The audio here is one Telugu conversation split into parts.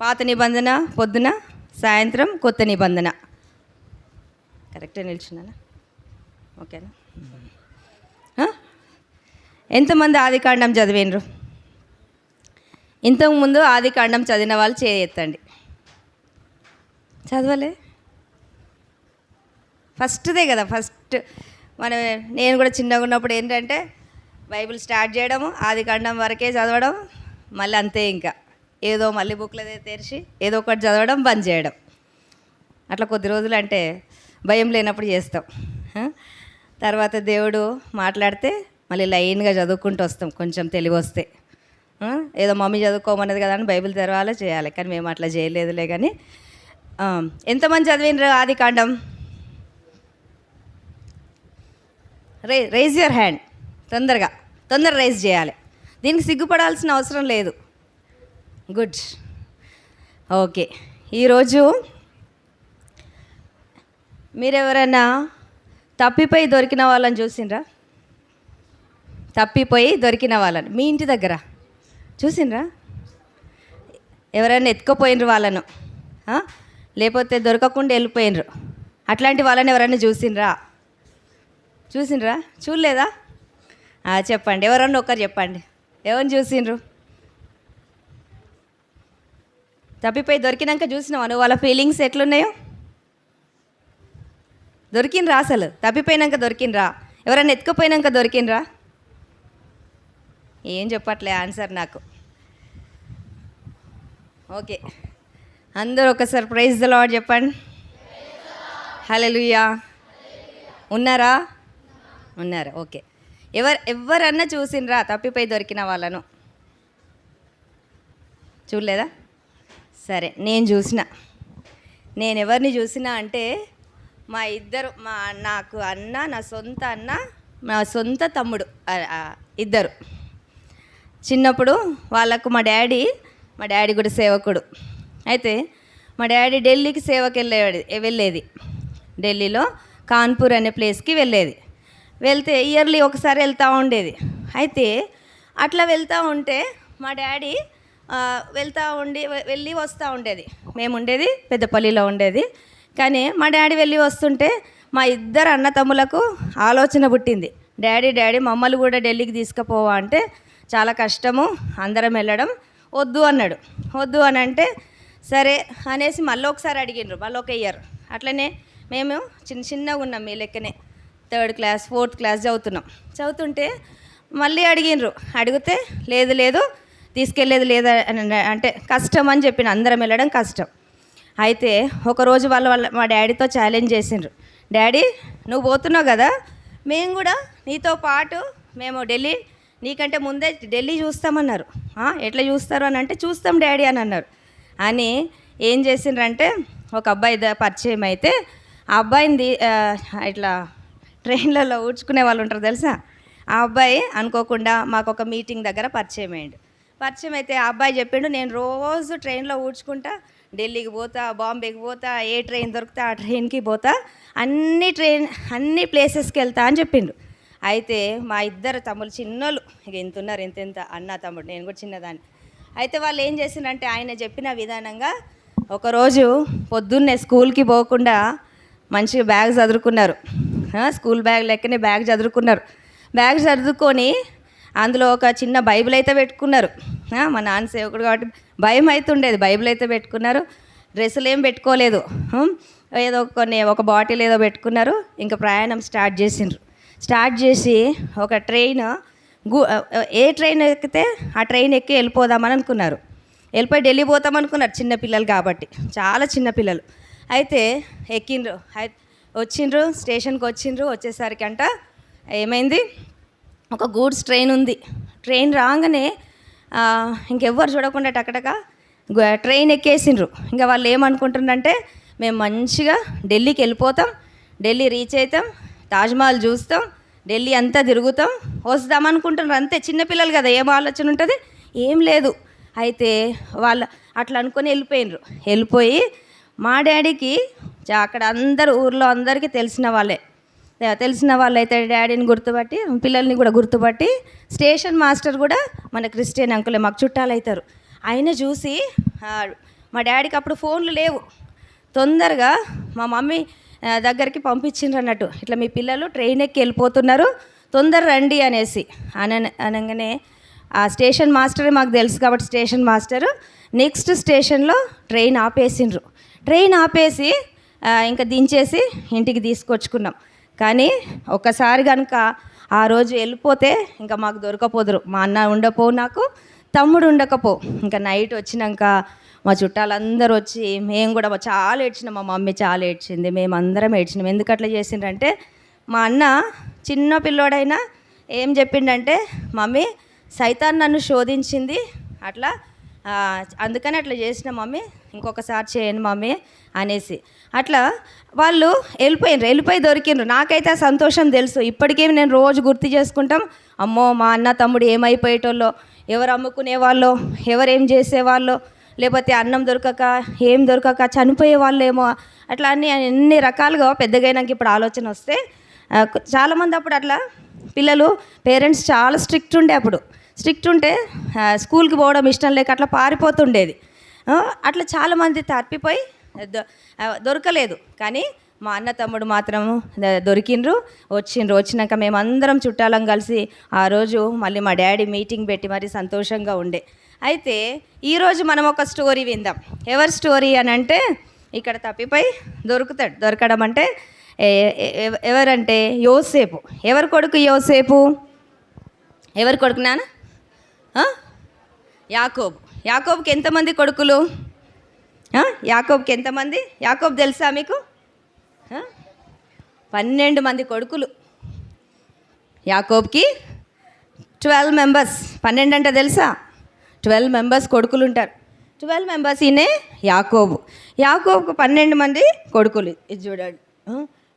పాత నిబంధన పొద్దున, సాయంత్రం కొత్త నిబంధన. కరెక్టే నిల్చున్నానా? ఓకేనా? ఎంతమంది ఆదికాండం చదివినరు? ఇంతకుముందు ఆదికాండం చదివిన వాళ్ళు చేయెత్తండి. చదవలే? ఫస్ట్దే కదా. నేను కూడా చిన్నగా ఉన్నప్పుడు ఏంటంటే బైబిల్ స్టార్ట్ చేయడము, ఆదికాండం వరకే చదవడం, మళ్ళీ అంతే. ఇంకా ఏదో మళ్ళీ బుక్లో తెరిచి ఏదో ఒకటి చదవడం, బంద్ చేయడం. అట్లా కొద్ది రోజులు అంటే భయం లేనప్పుడు చేస్తాం. తర్వాత దేవుడు మాట్లాడితే మళ్ళీ లైన్గా చదువుకుంటూ వస్తాం, కొంచెం తెలివి వస్తే. ఏదో మమ్మీ చదువుకోమన్నది కదా అని బైబిల్ తెరవాలి చేయాలి, కానీ మేము అట్లా చేయలేదులే. కానీ ఎంతమంది చదివినరు ఆదికాండం? Rise your hand. తొందర రైజ్ చేయాలి. దీనికి సిగ్గుపడాల్సిన అవసరం లేదు. గుడ్. ఓకే. ఈరోజు మీరెవరైనా తప్పిపోయి దొరికిన వాళ్ళని చూసిండ్రా? తప్పిపోయి దొరికిన వాళ్ళని మీ ఇంటి దగ్గర చూసిండ్రా? ఎవరైనా ఎత్తుకుపోయినరు వాళ్ళను, లేకపోతే దొరకకుండా వెళ్ళిపోయినరు, అట్లాంటి వాళ్ళని ఎవరైనా చూసిండ్రా? చూడలేదా? చెప్పండి, ఎవరన్నా ఒకరు చెప్పండి, ఎవరిని చూసిండ్రు? తప్పిపోయి దొరికినాక చూసినావా నువ్వు వాళ్ళ ఫీలింగ్స్ ఎట్లున్నాయో? దొరికినరా? అసలు తప్పిపోయినాక దొరికినరా? ఎవరైనా ఎత్తుకుపోయినాక దొరికినరా? ఏం చెప్పట్లే ఆన్సర్ నాకు. ఓకే, అందరూ ఒకసారి ప్రైజ్ ద లార్డ్ చెప్పండి. హల్లెలూయా. ఉన్నారా? ఉన్నారు. ఓకే. ఎవరన్నా చూసిండ్రా తప్పిపోయి దొరికిన వాళ్ళను? చూడలేదా? సరే, నేను ఎవరిని చూసినా అంటే నాకు అన్న, నా సొంత అన్న, నా సొంత తమ్ముడు ఇద్దరు. చిన్నప్పుడు వాళ్ళకు మా డాడీ కూడా సేవకుడు. అయితే మా డాడీ ఢిల్లీకి సేవకి వెళ్ళేది. ఢిల్లీలో కాన్పూర్ అనే ప్లేస్కి వెళ్తే ఇయర్లీ ఒకసారి వెళ్తూ ఉండేది. అయితే అట్లా వెళ్తూ ఉంటే మా డాడీ వెళ్ళి వస్తూ ఉండేది. మేము ఉండేది పెద్దపల్లిలో ఉండేది. కానీ మా డాడీ వెళ్ళి వస్తుంటే మా ఇద్దరు అన్న తమ్ములకు ఆలోచన పుట్టింది, డాడీ మమ్మల్ని కూడా ఢిల్లీకి తీసుకుపోవా అంటే చాలా కష్టము, అందరం వెళ్ళడం వద్దు అన్నాడు. వద్దు అని అంటే సరే అనేసి మళ్ళీ ఒకసారి అడిగినారు, మళ్ళీ ఒక ఇయర్. అట్లనే మేము చిన్నగా ఉన్నాం, మీ లెక్కనే 3rd క్లాస్ 4th క్లాస్ చదువుతుంటే మళ్ళీ అడిగితే లేదు తీసుకెళ్ళేది లేదా అంటే కష్టం అని చెప్పిన, అందరం వెళ్ళడం కష్టం. అయితే ఒకరోజు మా డాడీతో ఛాలెంజ్ చేసిండ్రు, డాడీ నువ్వు పోతున్నావు కదా, మేము కూడా నీతో పాటు మేము నీకంటే ముందే ఢిల్లీ చూస్తామన్నారు. ఎట్లా చూస్తారు అని అంటే చూస్తాం డాడీ అని అన్నారు. అని ఏం చేసిండ్రంటే ఒక అబ్బాయి పరిచయం అయితే ఆ అబ్బాయిని ఇట్లా ట్రైన్లలో ఊడ్చుకునే వాళ్ళు ఉంటారు తెలుసా, ఆ అబ్బాయి అనుకోకుండా మాకు ఒక మీటింగ్ దగ్గర పరిచయం అయితే ఆ అబ్బాయి చెప్పిండు, నేను రోజు ట్రైన్లో ఊడ్చుకుంటా, ఢిల్లీకి పోతా, బాంబేకి పోతా, ఏ ట్రైన్ దొరికితే ఆ ట్రైన్కి పోతా, అన్ని ప్లేసెస్కి వెళ్తా అని చెప్పిండు. అయితే మా ఇద్దరు తమ్ముళ్ళు చిన్నోళ్ళు, ఇక ఇంతున్నారు, ఎంత అన్న తమ్ముడు, నేను కూడా చిన్నదాన్ని. అయితే వాళ్ళు ఏం చేసిండ్రంటే ఆయన చెప్పిన విధానంగా ఒకరోజు పొద్దున్నే స్కూల్కి పోకుండా మంచిగా బ్యాగ్ చదువుకున్నారు. స్కూల్ బ్యాగ్ లెక్కనే బ్యాగ్ చదువుకొని అందులో ఒక చిన్న బైబిల్ అయితే పెట్టుకున్నారు. మా నాన్న సేవకుడు కాబట్టి భయం అయితే ఉండేది. బైబిల్ అయితే పెట్టుకున్నారు, డ్రెస్సులు ఏం పెట్టుకోలేదు, ఏదో ఒక బాటిల్ ఏదో పెట్టుకున్నారు. ఇంకా ప్రయాణం స్టార్ట్ చేసి ఒక ఏ ట్రైన్ ఎక్కితే ఆ ట్రైన్ ఎక్కి వెళ్ళిపోదామని అనుకున్నారు. వెళ్ళిపోయి ఢిల్లీ పోతామనుకున్నారు, చిన్నపిల్లలు కాబట్టి, చాలా చిన్నపిల్లలు. అయితే వచ్చిండ్రు, స్టేషన్కి వచ్చేసరికి ఏమైంది, ఒక గూడ్స్ ట్రైన్ ఉంది. ట్రైన్ రాగానే ఇంకెవ్వరు చూడకుండా టకటక ట్రైన్ ఎక్కేసిండ్రు. ఇంకా వాళ్ళు ఏమనుకుంటున్నారంటే మేము మంచిగా ఢిల్లీకి వెళ్ళిపోతాం, ఢిల్లీ రీచ్ అవుతాం, తాజ్మహల్ చూస్తాం, ఢిల్లీ అంతా తిరుగుతాం, వస్తాం అనుకుంటున్నారు. అంతే, చిన్నపిల్లలు కదా, ఏం ఆలోచన ఉంటుంది, ఏం లేదు. అయితే వాళ్ళు అట్లా అనుకొని వెళ్ళిపోయి మా డాడీకి అక్కడ ఊర్లో అందరికీ తెలిసిన వాళ్ళైతే డాడీని గుర్తుపట్టి, పిల్లల్ని కూడా గుర్తుపట్టి, స్టేషన్ మాస్టర్ కూడా మన క్రిస్టియన్ అంకులే, మాకు చుట్టాలు అవుతారు. ఆయన చూసి మా డాడీకి అప్పుడు ఫోన్లు లేవు. తొందరగా మా మమ్మీ దగ్గరికి పంపించిండ్రు అన్నట్టు, ఇట్లా మీ పిల్లలు ట్రైన్ ఎక్కి వెళ్ళిపోతున్నారు, తొందర రండి అనేసి అనగానే ఆ స్టేషన్ మాస్టరే మాకు తెలుసు కాబట్టి స్టేషన్ మాస్టరు నెక్స్ట్ స్టేషన్లో ట్రైన్ ఆపేసిండ్రు. ట్రైన్ ఆపేసి ఇంకా దించేసి ఇంటికి తీసుకొచ్చుకున్నాం. కానీ ఒక్కసారి కనుక ఆ రోజు వెళ్ళిపోతే ఇంకా మాకు దొరకపోదురు. మా అన్న ఉండపో, నాకు తమ్ముడు ఉండకపో. ఇంకా నైట్ వచ్చినాక మా చుట్టాలందరూ వచ్చి మేము కూడా చాలా ఏడ్చినాం. మా మమ్మీ చాలా ఏడ్చింది, మేమందరం ఏడ్చినాం. ఎందుకు అట్లా చేసిండ్రంటే మా అన్న చిన్న పిల్లోడైనా ఏం చెప్పిండంటే, మమ్మీ సైతాన్ నన్ను శోధించింది అట్లా, అందుకని అట్లా చేసిన మమ్మీ, ఇంకొకసారి చేయను మమ్మీ అనేసి. అట్లా వాళ్ళు వెళ్ళిపోయి దొరికిండ్రు. నాకైతే ఆ సంతోషం తెలుసు. ఇప్పటికీ నేను రోజు గుర్తు చేసుకుంటాం, అమ్మో మా అన్న తమ్ముడు ఏమైపోయేటోళ్ళో, ఎవరు అమ్ముకునే వాళ్ళో, ఎవరేం చేసేవాళ్ళో, లేకపోతే అన్నం దొరకక ఏం దొరకక చనిపోయే వాళ్ళేమో, అట్లా అన్ని రకాలుగా పెద్దగా నాకు ఇప్పుడు ఆలోచన వస్తే. చాలామంది అప్పుడు అట్లా పిల్లలు పేరెంట్స్ చాలా స్ట్రిక్ట్ ఉండే, అప్పుడు స్ట్రిక్ట్ ఉంటే స్కూల్కి పోవడం ఇష్టం లేక అట్లా పారిపోతుండేది. అట్లా చాలామంది తప్పిపోయి దొరకలేదు. కానీ మా అన్న తమ్ముడు మాత్రం దొరికిండ్రు, వచ్చినాక మేమందరం చుట్టాలం కలిసి ఆ రోజు మళ్ళీ మా డాడీ మీటింగ్ పెట్టి మరి సంతోషంగా ఉండే. అయితే ఈరోజు మనం ఒక స్టోరీ విందాం. ఎవరి స్టోరీ అని అంటే, ఇక్కడ తప్పిపోయి దొరకడం అంటే ఎవరంటే యోసేపు. ఎవరి కొడుకు యోసేపు? ఎవరి కొడుకు నాన్న? యాకోబుకి ఎంతమంది కొడుకులు? యాకోబుకి ఎంతమంది? యాకోబు తెలుసా మీకు? 12 మంది కొడుకులు. యాకోబుకి 12 మెంబర్స్. 12 అంటే తెలుసా? 12 మెంబర్స్ కొడుకులు ఉంటారు. 12 మెంబర్స్ ఈయనే యాకోబుకు 12 మంది కొడుకులు. ఇది చూడండి,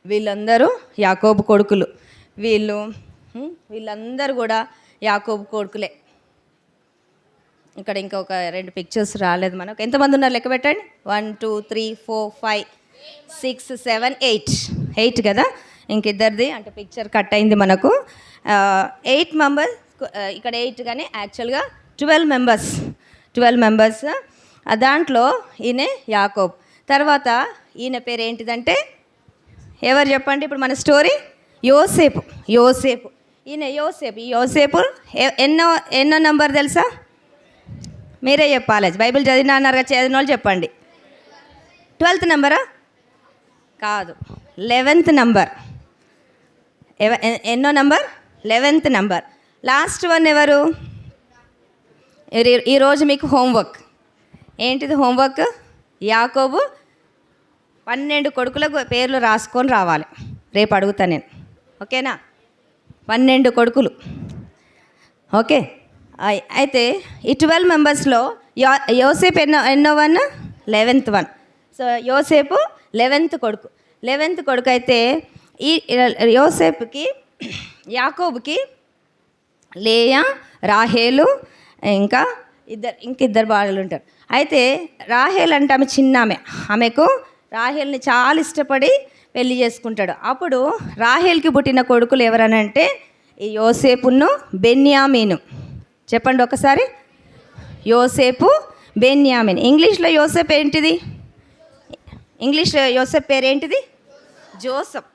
వీళ్ళందరూ యాకోబు కొడుకులు. వీళ్ళందరూ కూడా యాకోబు కొడుకులే. ఇక్కడ ఇంకొక 2 పిక్చర్స్ రాలేదు మనకు. ఎంతమంది ఉన్నారు లెక్క పెట్టండి. 1 2 3 4 5 6 7 8 కదా. ఇంకిద్దరిది అంటే పిక్చర్ కట్ అయింది మనకు. 8 మెంబర్స్ ఇక్కడ 8, కానీ యాక్చువల్గా 12 మెంబర్స్. దాంట్లో ఈయన యాకోబు. తర్వాత ఈయన పేరు ఏంటిదంటే, ఎవరు చెప్పండి ఇప్పుడు మన స్టోరీ? యోసేపు. ఈయన యోసేపు ఎన్నో నంబర్ తెలుసా? మీరే చెప్పాలి. బైబిల్ చదివిన అన్నారుగా, చదివిన వాళ్ళు చెప్పండి. 12th నెంబరా? కాదు, 11th నెంబర్. ఎన్నో number? 11th number. Last one ఎవరు? ఈరోజు మీకు హోంవర్క్. ఏంటిది హోంవర్క్? యాకోబు 12 కొడుకుల పేర్లు రాసుకొని రావాలి. రేపు అడుగుతా నేను, ఓకేనా? 12 కొడుకులు, ఓకే. అయితే ఈ 12 మెంబర్స్లో యోసేపు ఎన్నో వన్? 11th one. సో యోసేపు 11th కొడుకు. అయితే ఈ యోసేపుకి, యాకోబుకి లేయా, రాహేలు, ఇంకిద్దరు భార్యలు ఉంటారు. అయితే రాహేల్ అంటే ఆమె చిన్న ఆమెకు రాహేల్ని చాలా ఇష్టపడి పెళ్లి చేసుకుంటాడు. అప్పుడు రాహేల్కి పుట్టిన కొడుకులు ఎవరనంటే ఈ యోసేపును బెన్యామీను. చెప్పండి ఒకసారి. యోసేపు, బెన్యామీన్. ఇంగ్లీష్లో యోసేపు ఏంటిది? ఇంగ్లీష్లో యోసేపు పేరు ఏంటిది? జోసెఫ్.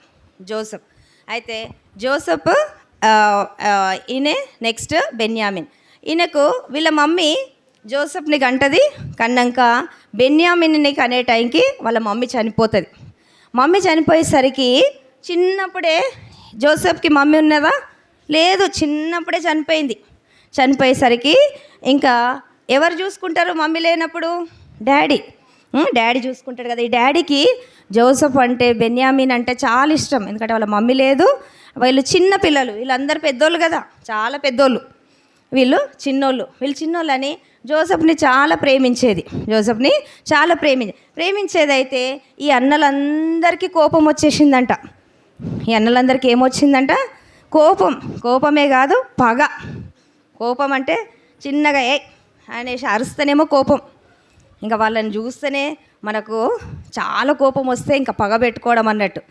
అయితే జోసెఫ్ ఈయనే నెక్స్ట్ బెన్యామిన్. ఈయనకు వీళ్ళ మమ్మీ జోసెఫ్ని కంటది. కన్నాక బెన్యామిన్ని కనే టైంకి వాళ్ళ మమ్మీ చనిపోతుంది. మమ్మీ చనిపోయేసరికి చిన్నప్పుడే జోసెఫ్కి మమ్మీ ఉన్నదా? లేదు, చిన్నప్పుడే చనిపోయేసరికి ఇంకా ఎవరు చూసుకుంటారు మమ్మీ లేనప్పుడు? డాడీ చూసుకుంటాడు కదా. ఈ డాడీకి జోసెఫ్ అంటే, బెన్యామిన్ అంటే చాలా ఇష్టం. ఎందుకంటే వాళ్ళ మమ్మీ లేదు, వీళ్ళు చిన్న పిల్లలు, వీళ్ళందరూ పెద్దోళ్ళు కదా, చాలా పెద్దోళ్ళు, వీళ్ళు చిన్నోళ్ళని జోసెఫ్ని చాలా ప్రేమించేదైతే ఈ అన్నలందరికీ కోపం వచ్చేసిందంట. ఈ అన్నలందరికీ ఏమొచ్చిందంట? కోపమే కాదు, పగ. కోపం అంటే చిన్నగా అనేసి అరుస్తేనేమో కోపం. ఇంకా వాళ్ళని చూస్తేనే మనకు చాలా కోపం వస్తే ఇంకా పగ పెట్టుకోవడం అన్నట్టు.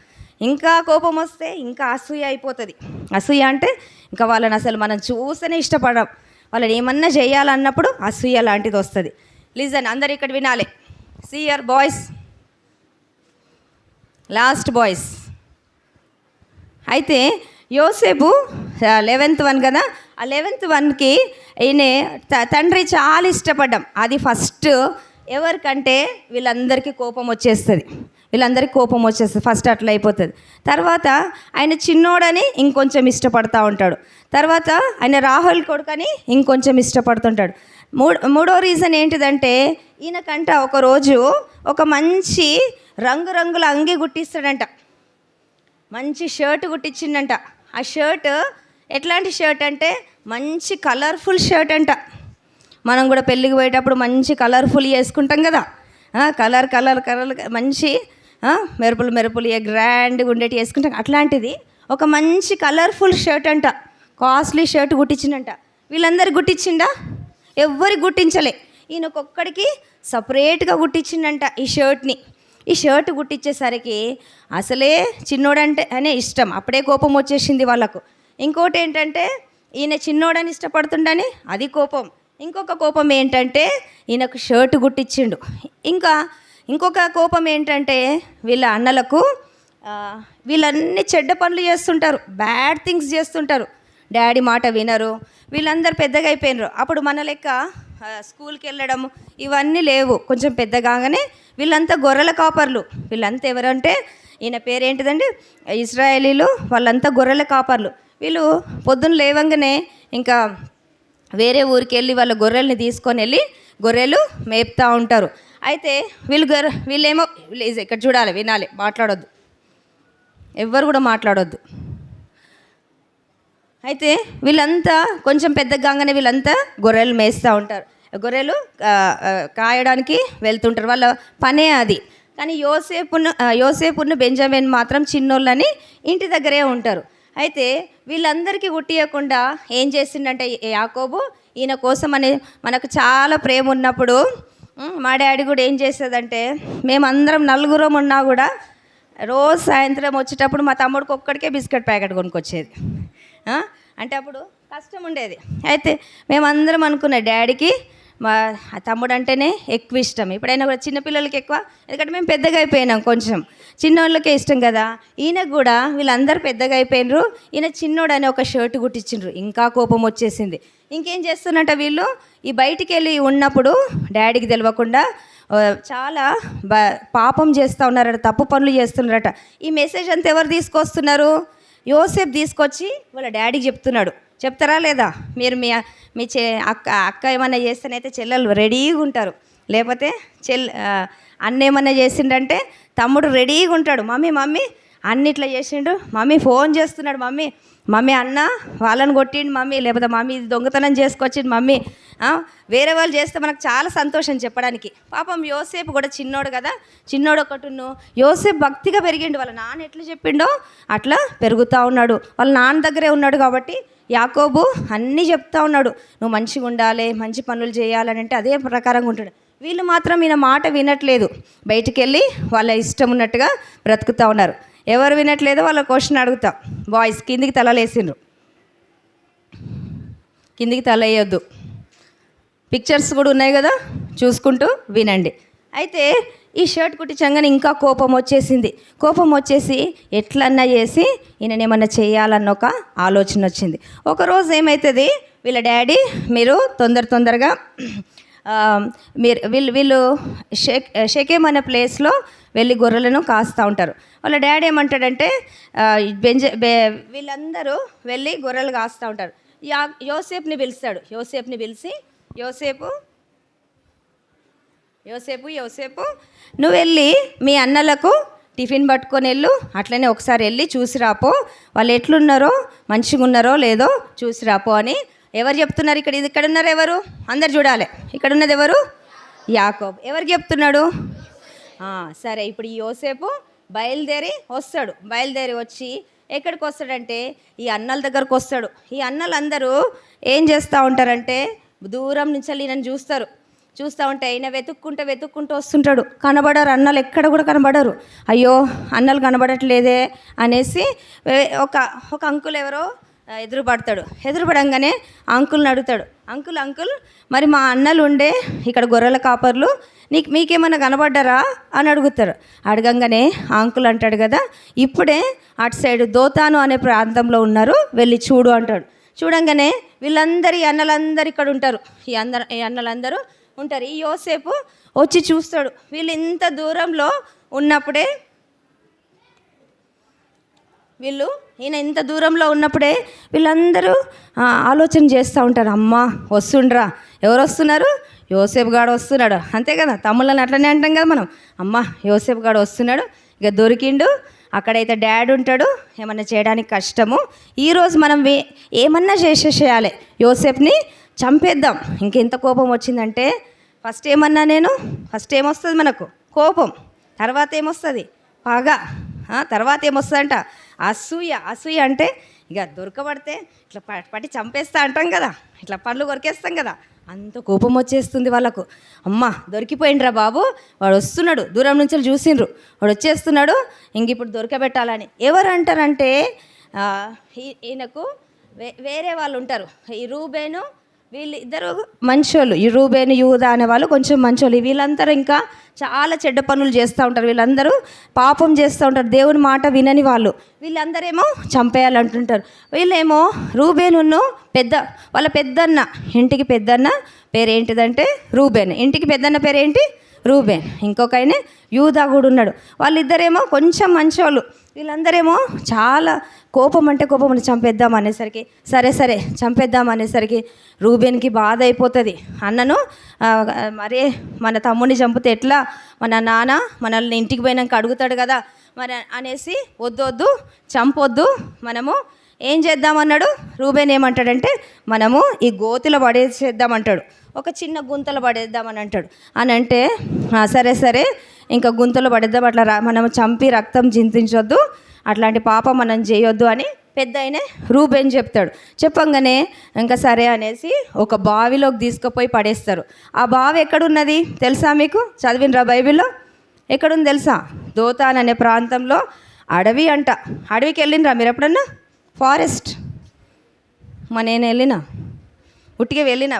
ఇంకా కోపం వస్తే ఇంకా అసూయ అయిపోతుంది. అసూయ అంటే ఇంకా వాళ్ళని అసలు మనం చూస్తేనే ఇష్టపడం. వాళ్ళని ఏమన్నా చేయాలన్నప్పుడు అసూయ లాంటిది వస్తుంది. లిజన్, అందరు ఇక్కడ వినాలి. See your boys, last boys. అయితే యోసేపు 11th వన్ కదా, ఆ 11th వన్కి ఈయన తండ్రి చాలా ఇష్టపడ్డాం. అది ఫస్ట్ ఎవరికంటే వీళ్ళందరికీ కోపం వచ్చేస్తుంది, ఫస్ట్ అట్లా అయిపోతుంది. తర్వాత ఆయన చిన్నోడని ఇంకొంచెం ఇష్టపడతా ఉంటాడు. తర్వాత ఆయన రాహుల్ కొడుకని ఇంకొంచెం ఇష్టపడుతుంటాడు. మూడో రీజన్ ఏంటిదంటే ఈయనకంట ఒకరోజు ఒక మంచి రంగురంగుల అంగి గుట్టిస్తాడంట, మంచి షర్ట్ కుట్టించిండంట. ఆ షర్ట్ ఎట్లాంటి షర్ట్ అంటే మంచి కలర్ఫుల్ షర్ట్ అంట. మనం కూడా పెళ్ళికి పోయేటప్పుడు మంచి కలర్ఫుల్ వేసుకుంటాం కదా, కలర్ మంచి మెరుపులు గ్రాండ్గా ఉండేటి వేసుకుంటాం. అట్లాంటిది ఒక మంచి కలర్ఫుల్ షర్ట్ అంట, కాస్ట్లీ షర్ట్ కుట్టించిండంట. వీళ్ళందరికి గుట్టించిండా? ఎవ్వరికి గుట్టించలే, ఈయనకొక్కడికి సపరేట్గా గుట్టించిండంట ఈ షర్ట్ని. ఈ షర్ట్ కుట్టించేసరికి అసలే చిన్నోడంటే అనే ఇష్టం, అప్పుడే కోపం వచ్చేసింది వాళ్ళకు. ఇంకోటి ఏంటంటే ఈయన చిన్నోడని ఇష్టపడుతుండని అది కోపం. ఇంకొక కోపం ఏంటంటే ఈయనకు షర్ట్ కుట్టించిండు. ఇంకొక కోపం ఏంటంటే వీళ్ళ అన్నలకు వీళ్ళన్నీ చెడ్డ పనులు చేస్తుంటారు, బ్యాడ్ థింగ్స్ చేస్తుంటారు, డాడీ మాట వినరు. వీళ్ళందరూ పెద్దగా అయిపోయినారు. అప్పుడు మన లెక్క స్కూల్కి వెళ్ళడం ఇవన్నీ లేవు. కొంచెం పెద్దగానే వీళ్ళంతా గొర్రెల కాపర్లు. వీళ్ళంతా ఎవరంటే ఈయన పేరేంటిదండి, ఇశ్రాయేలీలు, వాళ్ళంతా గొర్రెల కాపర్లు. వీళ్ళు పొద్దున్న లేవంగానే ఇంకా వేరే ఊరికి వెళ్ళి వాళ్ళ గొర్రెల్ని తీసుకొని వెళ్ళి గొర్రెలు మేపుతూ ఉంటారు. అయితే వీళ్ళేమో ఇక్కడ చూడాలి, వినాలి, మాట్లాడొద్దు, ఎవ్వరు కూడా మాట్లాడొద్దు. అయితే వీళ్ళంతా కొంచెం పెద్దగానే వీళ్ళంతా గొర్రెలు మేస్తూ ఉంటారు, గొర్రెలు కాయడానికి వెళ్తుంటారు, వాళ్ళ పనే అది. కానీ యోసేపును బెంజమిన్ మాత్రం చిన్నోళ్ళని ఇంటి దగ్గరే ఉంటారు. అయితే వీళ్ళందరికీ గుట్టియకుండా ఏం చేసిండంటే యాకోబు ఈయన కోసం అని, మనకు చాలా ప్రేమ ఉన్నప్పుడు మా డాడీ కూడా ఏం చేసేదంటే, మేమందరం నలుగురం ఉన్నా కూడా రోజు సాయంత్రం వచ్చేటప్పుడు మా తమ్ముడికి ఒక్కడికే బిస్కెట్ ప్యాకెట్ కొనుక్కొచ్చేది. అంటే అప్పుడు కష్టం ఉండేది. అయితే మేమందరం అనుకున్న డాడీకి మా తమ్ముడు అంటేనే ఎక్కువ ఇష్టం. ఇప్పుడైనా కూడా చిన్నపిల్లలకి ఎక్కువ, ఎందుకంటే మేము పెద్దగా అయిపోయినాం, కొంచెం చిన్నోళ్ళకే ఇష్టం కదా. ఈయనకు కూడా వీళ్ళందరూ పెద్దగా అయిపోయినరు, ఈయన చిన్నోడని ఒక షర్ట్ కుట్టించిండ్రు. ఇంకా కోపం వచ్చేసింది. ఇంకేం చేస్తున్నట్ట వీళ్ళు ఈ బయటికి వెళ్ళి ఉన్నప్పుడు డాడీకి తెలియకుండా చాలా పాపం చేస్తూ ఉన్నారట, తప్పు పనులు చేస్తున్నారట. ఈ మెసేజ్ అంతా ఎవరు తీసుకొస్తున్నారు? యోసేపు తీసుకొచ్చి వాళ్ళ డాడీకి చెప్తున్నాడు. చెప్తారా లేదా? మీరు మీ అక్క ఏమన్నా చేస్తేనైతే చెల్లెలు రెడీగా ఉంటారు, లేకపోతే అన్న ఏమన్నా చేసిండంటే తమ్ముడు రెడీగా ఉంటాడు. మమ్మీ అన్నిట్లా చేసిండు, మమ్మీ ఫోన్ చేస్తున్నాడు, మమ్మీ అన్న వాళ్ళని కొట్టిండు మమ్మీ, లేకపోతే మమ్మీ ఇది దొంగతనం చేసుకొచ్చిండు మమ్మీ. వేరే వాళ్ళు చేస్తే మనకు చాలా సంతోషం చెప్పడానికి. పాపం యోసేపు కూడా చిన్నోడు కదా, చిన్నోడు ఒకటును యోసేపు భక్తిగా పెరిగిండు. వాళ్ళ నాన్న ఎట్లా చెప్పిండో అట్లా పెరుగుతూ ఉన్నాడు. వాళ్ళ నాన్న దగ్గరే ఉన్నాడు కాబట్టి యాకోబు అన్నీ చెప్తా ఉన్నాడు, నువ్వు మంచిగా ఉండాలి, మంచి పనులు చేయాలని. అంటే అదే ప్రకారంగా ఉంటాడు. వీళ్ళు మాత్రం ఈయన మాట వినట్లేదు, బయటికి వెళ్ళి వాళ్ళ ఇష్టం ఉన్నట్టుగా బ్రతుకుతూ ఉన్నారు. ఎవరు వినట్లేదో వాళ్ళ క్వశ్చన్ అడుగుతాం. బాయ్స్ కిందికి తలలేసిండ్రు, కిందికి తల వేయొద్దు, పిక్చర్స్ కూడా ఉన్నాయి కదా, చూసుకుంటూ వినండి. అయితే ఈ షర్ట్ కుట్టించగానే ఇంకా కోపం వచ్చేసి ఎట్లన్నా చేసి ఈయననేమన్నా చేయాలన్న ఒక ఆలోచన వచ్చింది. ఒకరోజు ఏమవుతుంది, వీళ్ళ డాడీ మీరు తొందరగా వీళ్ళు షెకెమ్ అనే ప్లేస్లో వెళ్ళి గొర్రెలను కాస్తూ ఉంటారు. వాళ్ళ డాడీ ఏమంటాడంటే వీళ్ళందరూ వెళ్ళి గొర్రెలు కాస్తూ ఉంటారు. యోసేపుని పిలుస్తాడు. యోసేపుని పిలిచి యోసేపు నువ్వు వెళ్ళి మీ అన్నలకు టిఫిన్ పట్టుకొని వెళ్ళు, అట్లనే ఒకసారి వెళ్ళి చూసి రాపో, వాళ్ళు ఎట్లున్నారో మంచిగా ఉన్నారో లేదో చూసి రాపో అని. ఎవరు చెప్తున్నారు? ఇక్కడ ఉన్నారు ఎవరు? అందరు చూడాలి. ఇక్కడ ఉన్నది ఎవరు? యాకోబు. ఎవరికి చెప్తున్నాడు? సరే, ఇప్పుడు ఈ యోసేపు బయలుదేరి వచ్చి ఎక్కడికి వస్తాడంటే ఈ అన్నల దగ్గరకు వస్తాడు. ఈ అన్నలందరూ ఏం చేస్తూ ఉంటారంటే దూరం నుంచి ఈయనను చూస్తూ ఉంటే ఈయన వెతుక్కుంటూ వస్తుంటాడు. కనబడరు అన్నలు, ఎక్కడ కూడా కనబడరు. అయ్యో అన్నలు కనబడట్లేదే అనేసి ఒక అంకుల్ ఎవరో ఎదురుపడంగానే అంకుల్ని అడుగుతాడు, అంకుల్ అంకుల్ మరి మా అన్నలు ఉండే ఇక్కడ గొర్రెల కాపర్లు మీకేమన్నా కనబడ్డారా అని అడుగుతారు. అడగంగానే అంకుల్ అంటాడు కదా, ఇప్పుడే అటు సైడ్ దోతాను అనే ప్రాంతంలో ఉన్నారు, వెళ్ళి చూడు అంటాడు. చూడంగానే వీళ్ళందరూ ఈ అన్నలందరూ ఇక్కడ ఉంటారు, ఈ అన్నలందరూ ఉంటారు. ఈ యోసేపు వచ్చి చూస్తాడు. వీళ్ళు ఇంత దూరంలో ఉన్నప్పుడే ఈయన ఇంత దూరంలో ఉన్నప్పుడే వీళ్ళందరూ ఆలోచన చేస్తూ ఉంటారు, అమ్మ వస్తుండ్రా, ఎవరు వస్తున్నారు, యోసేపు గాడు వస్తున్నాడు, అంతే కదా, తమ్ముళ్ళని అట్లనే అంటాం కదా మనం, అమ్మ యోసేపు గాడు వస్తున్నాడు, ఇక దొరికిండు, అక్కడైతే డాడీ ఉంటాడు, ఏమన్నా చేయడానికి కష్టము, ఈరోజు మనం ఏమన్నా చేసేసేయాలి, యోసేపుని చంపేద్దాం. ఇంకెంత కోపం వచ్చిందంటే ఫస్ట్ ఏమొస్తుంది మనకు కోపం, తర్వాత ఏమొస్తుంది పగ, తర్వాత ఏమొస్తుందంట అసూయ అంటే ఇక దొరకబడితే ఇట్లా పట్టి చంపేస్తా అంటాం కదా, ఇట్లా పళ్ళు కొరికేస్తాం కదా, అంత కోపం వచ్చేస్తుంది వాళ్ళకు. అమ్మ దొరికిపోయిండ్రా బాబు, వాడు వస్తున్నాడు, దూరం నుంచి చూసిండ్రు, వాడు వచ్చేస్తున్నాడు, ఇంక ఇప్పుడు దొరకబెట్టాలని. ఎవరు అంటారంటే ఈయనకు వేరే వాళ్ళు ఉంటారు, ఈ రూబేను, వీళ్ళు ఇద్దరు మంచోళ్ళు, ఈ రూబేను యూదా అనే వాళ్ళు కొంచెం మంచోళ్ళు. వీళ్ళందరూ ఇంకా చాలా చెడ్డ పనులు చేస్తూ ఉంటారు, వీళ్ళందరూ పాపం చేస్తూ ఉంటారు, దేవుని మాట వినని వాళ్ళు. వీళ్ళందరేమో చంపేయాలంటుంటారు. వీళ్ళేమో రూబేను వాళ్ళ పెద్దన్న, ఇంటికి పెద్దన్న పేరేంటిదంటే రూబేన్, ఇంటికి పెద్దన్న పేరేంటి రూబేన్, ఇంకొక ఆయన యూదా కూడా ఉన్నాడు. వాళ్ళిద్దరేమో కొంచెం మంచోళ్ళు, వీళ్ళందరేమో చాలా కోపం అని చంపేద్దాం అనేసరికి సరే చంపేద్దాం అనేసరికి రూబేన్కి బాధ అయిపోతుంది. అన్నను మరే మన తమ్ముడిని చంపితే ఎట్లా, మన నాన్న మనల్ని ఇంటికి పోయినాక అడుగుతాడు కదా మరి అనేసి వద్దు చంపొద్దు, మనము ఏం చేద్దామన్నాడు. రూబేన్ ఏమంటాడంటే మనము ఈ గోతిలో పడేసేద్దామంటాడు, ఒక చిన్న గుంతలో పడేద్దామని అంటాడు. అని అంటే సరే ఇంకా గుంతలో పడేద్దాం, అట్లా మనం చంపి రక్తం చింతించొద్దు, అట్లాంటి పాపం మనం చేయొద్దు అని పెద్ద అయిన రూబేన్ చెప్తాడు. చెప్పంగానే ఇంకా సరే అనేసి ఒక బావిలోకి తీసుకుపోయి పడేస్తారు. ఆ బావి ఎక్కడున్నది తెలుసా మీకు, చదివినరా బైబిల్లో? ఎక్కడుంది తెలుసా? దోతాన్ అనే ప్రాంతంలో అడవి అంట. అడవికి వెళ్ళినరా మీరు ఎప్పుడన్నా? ఫారెస్ట్ నేను వెళ్ళినా, ఉట్టిగా వెళ్ళిన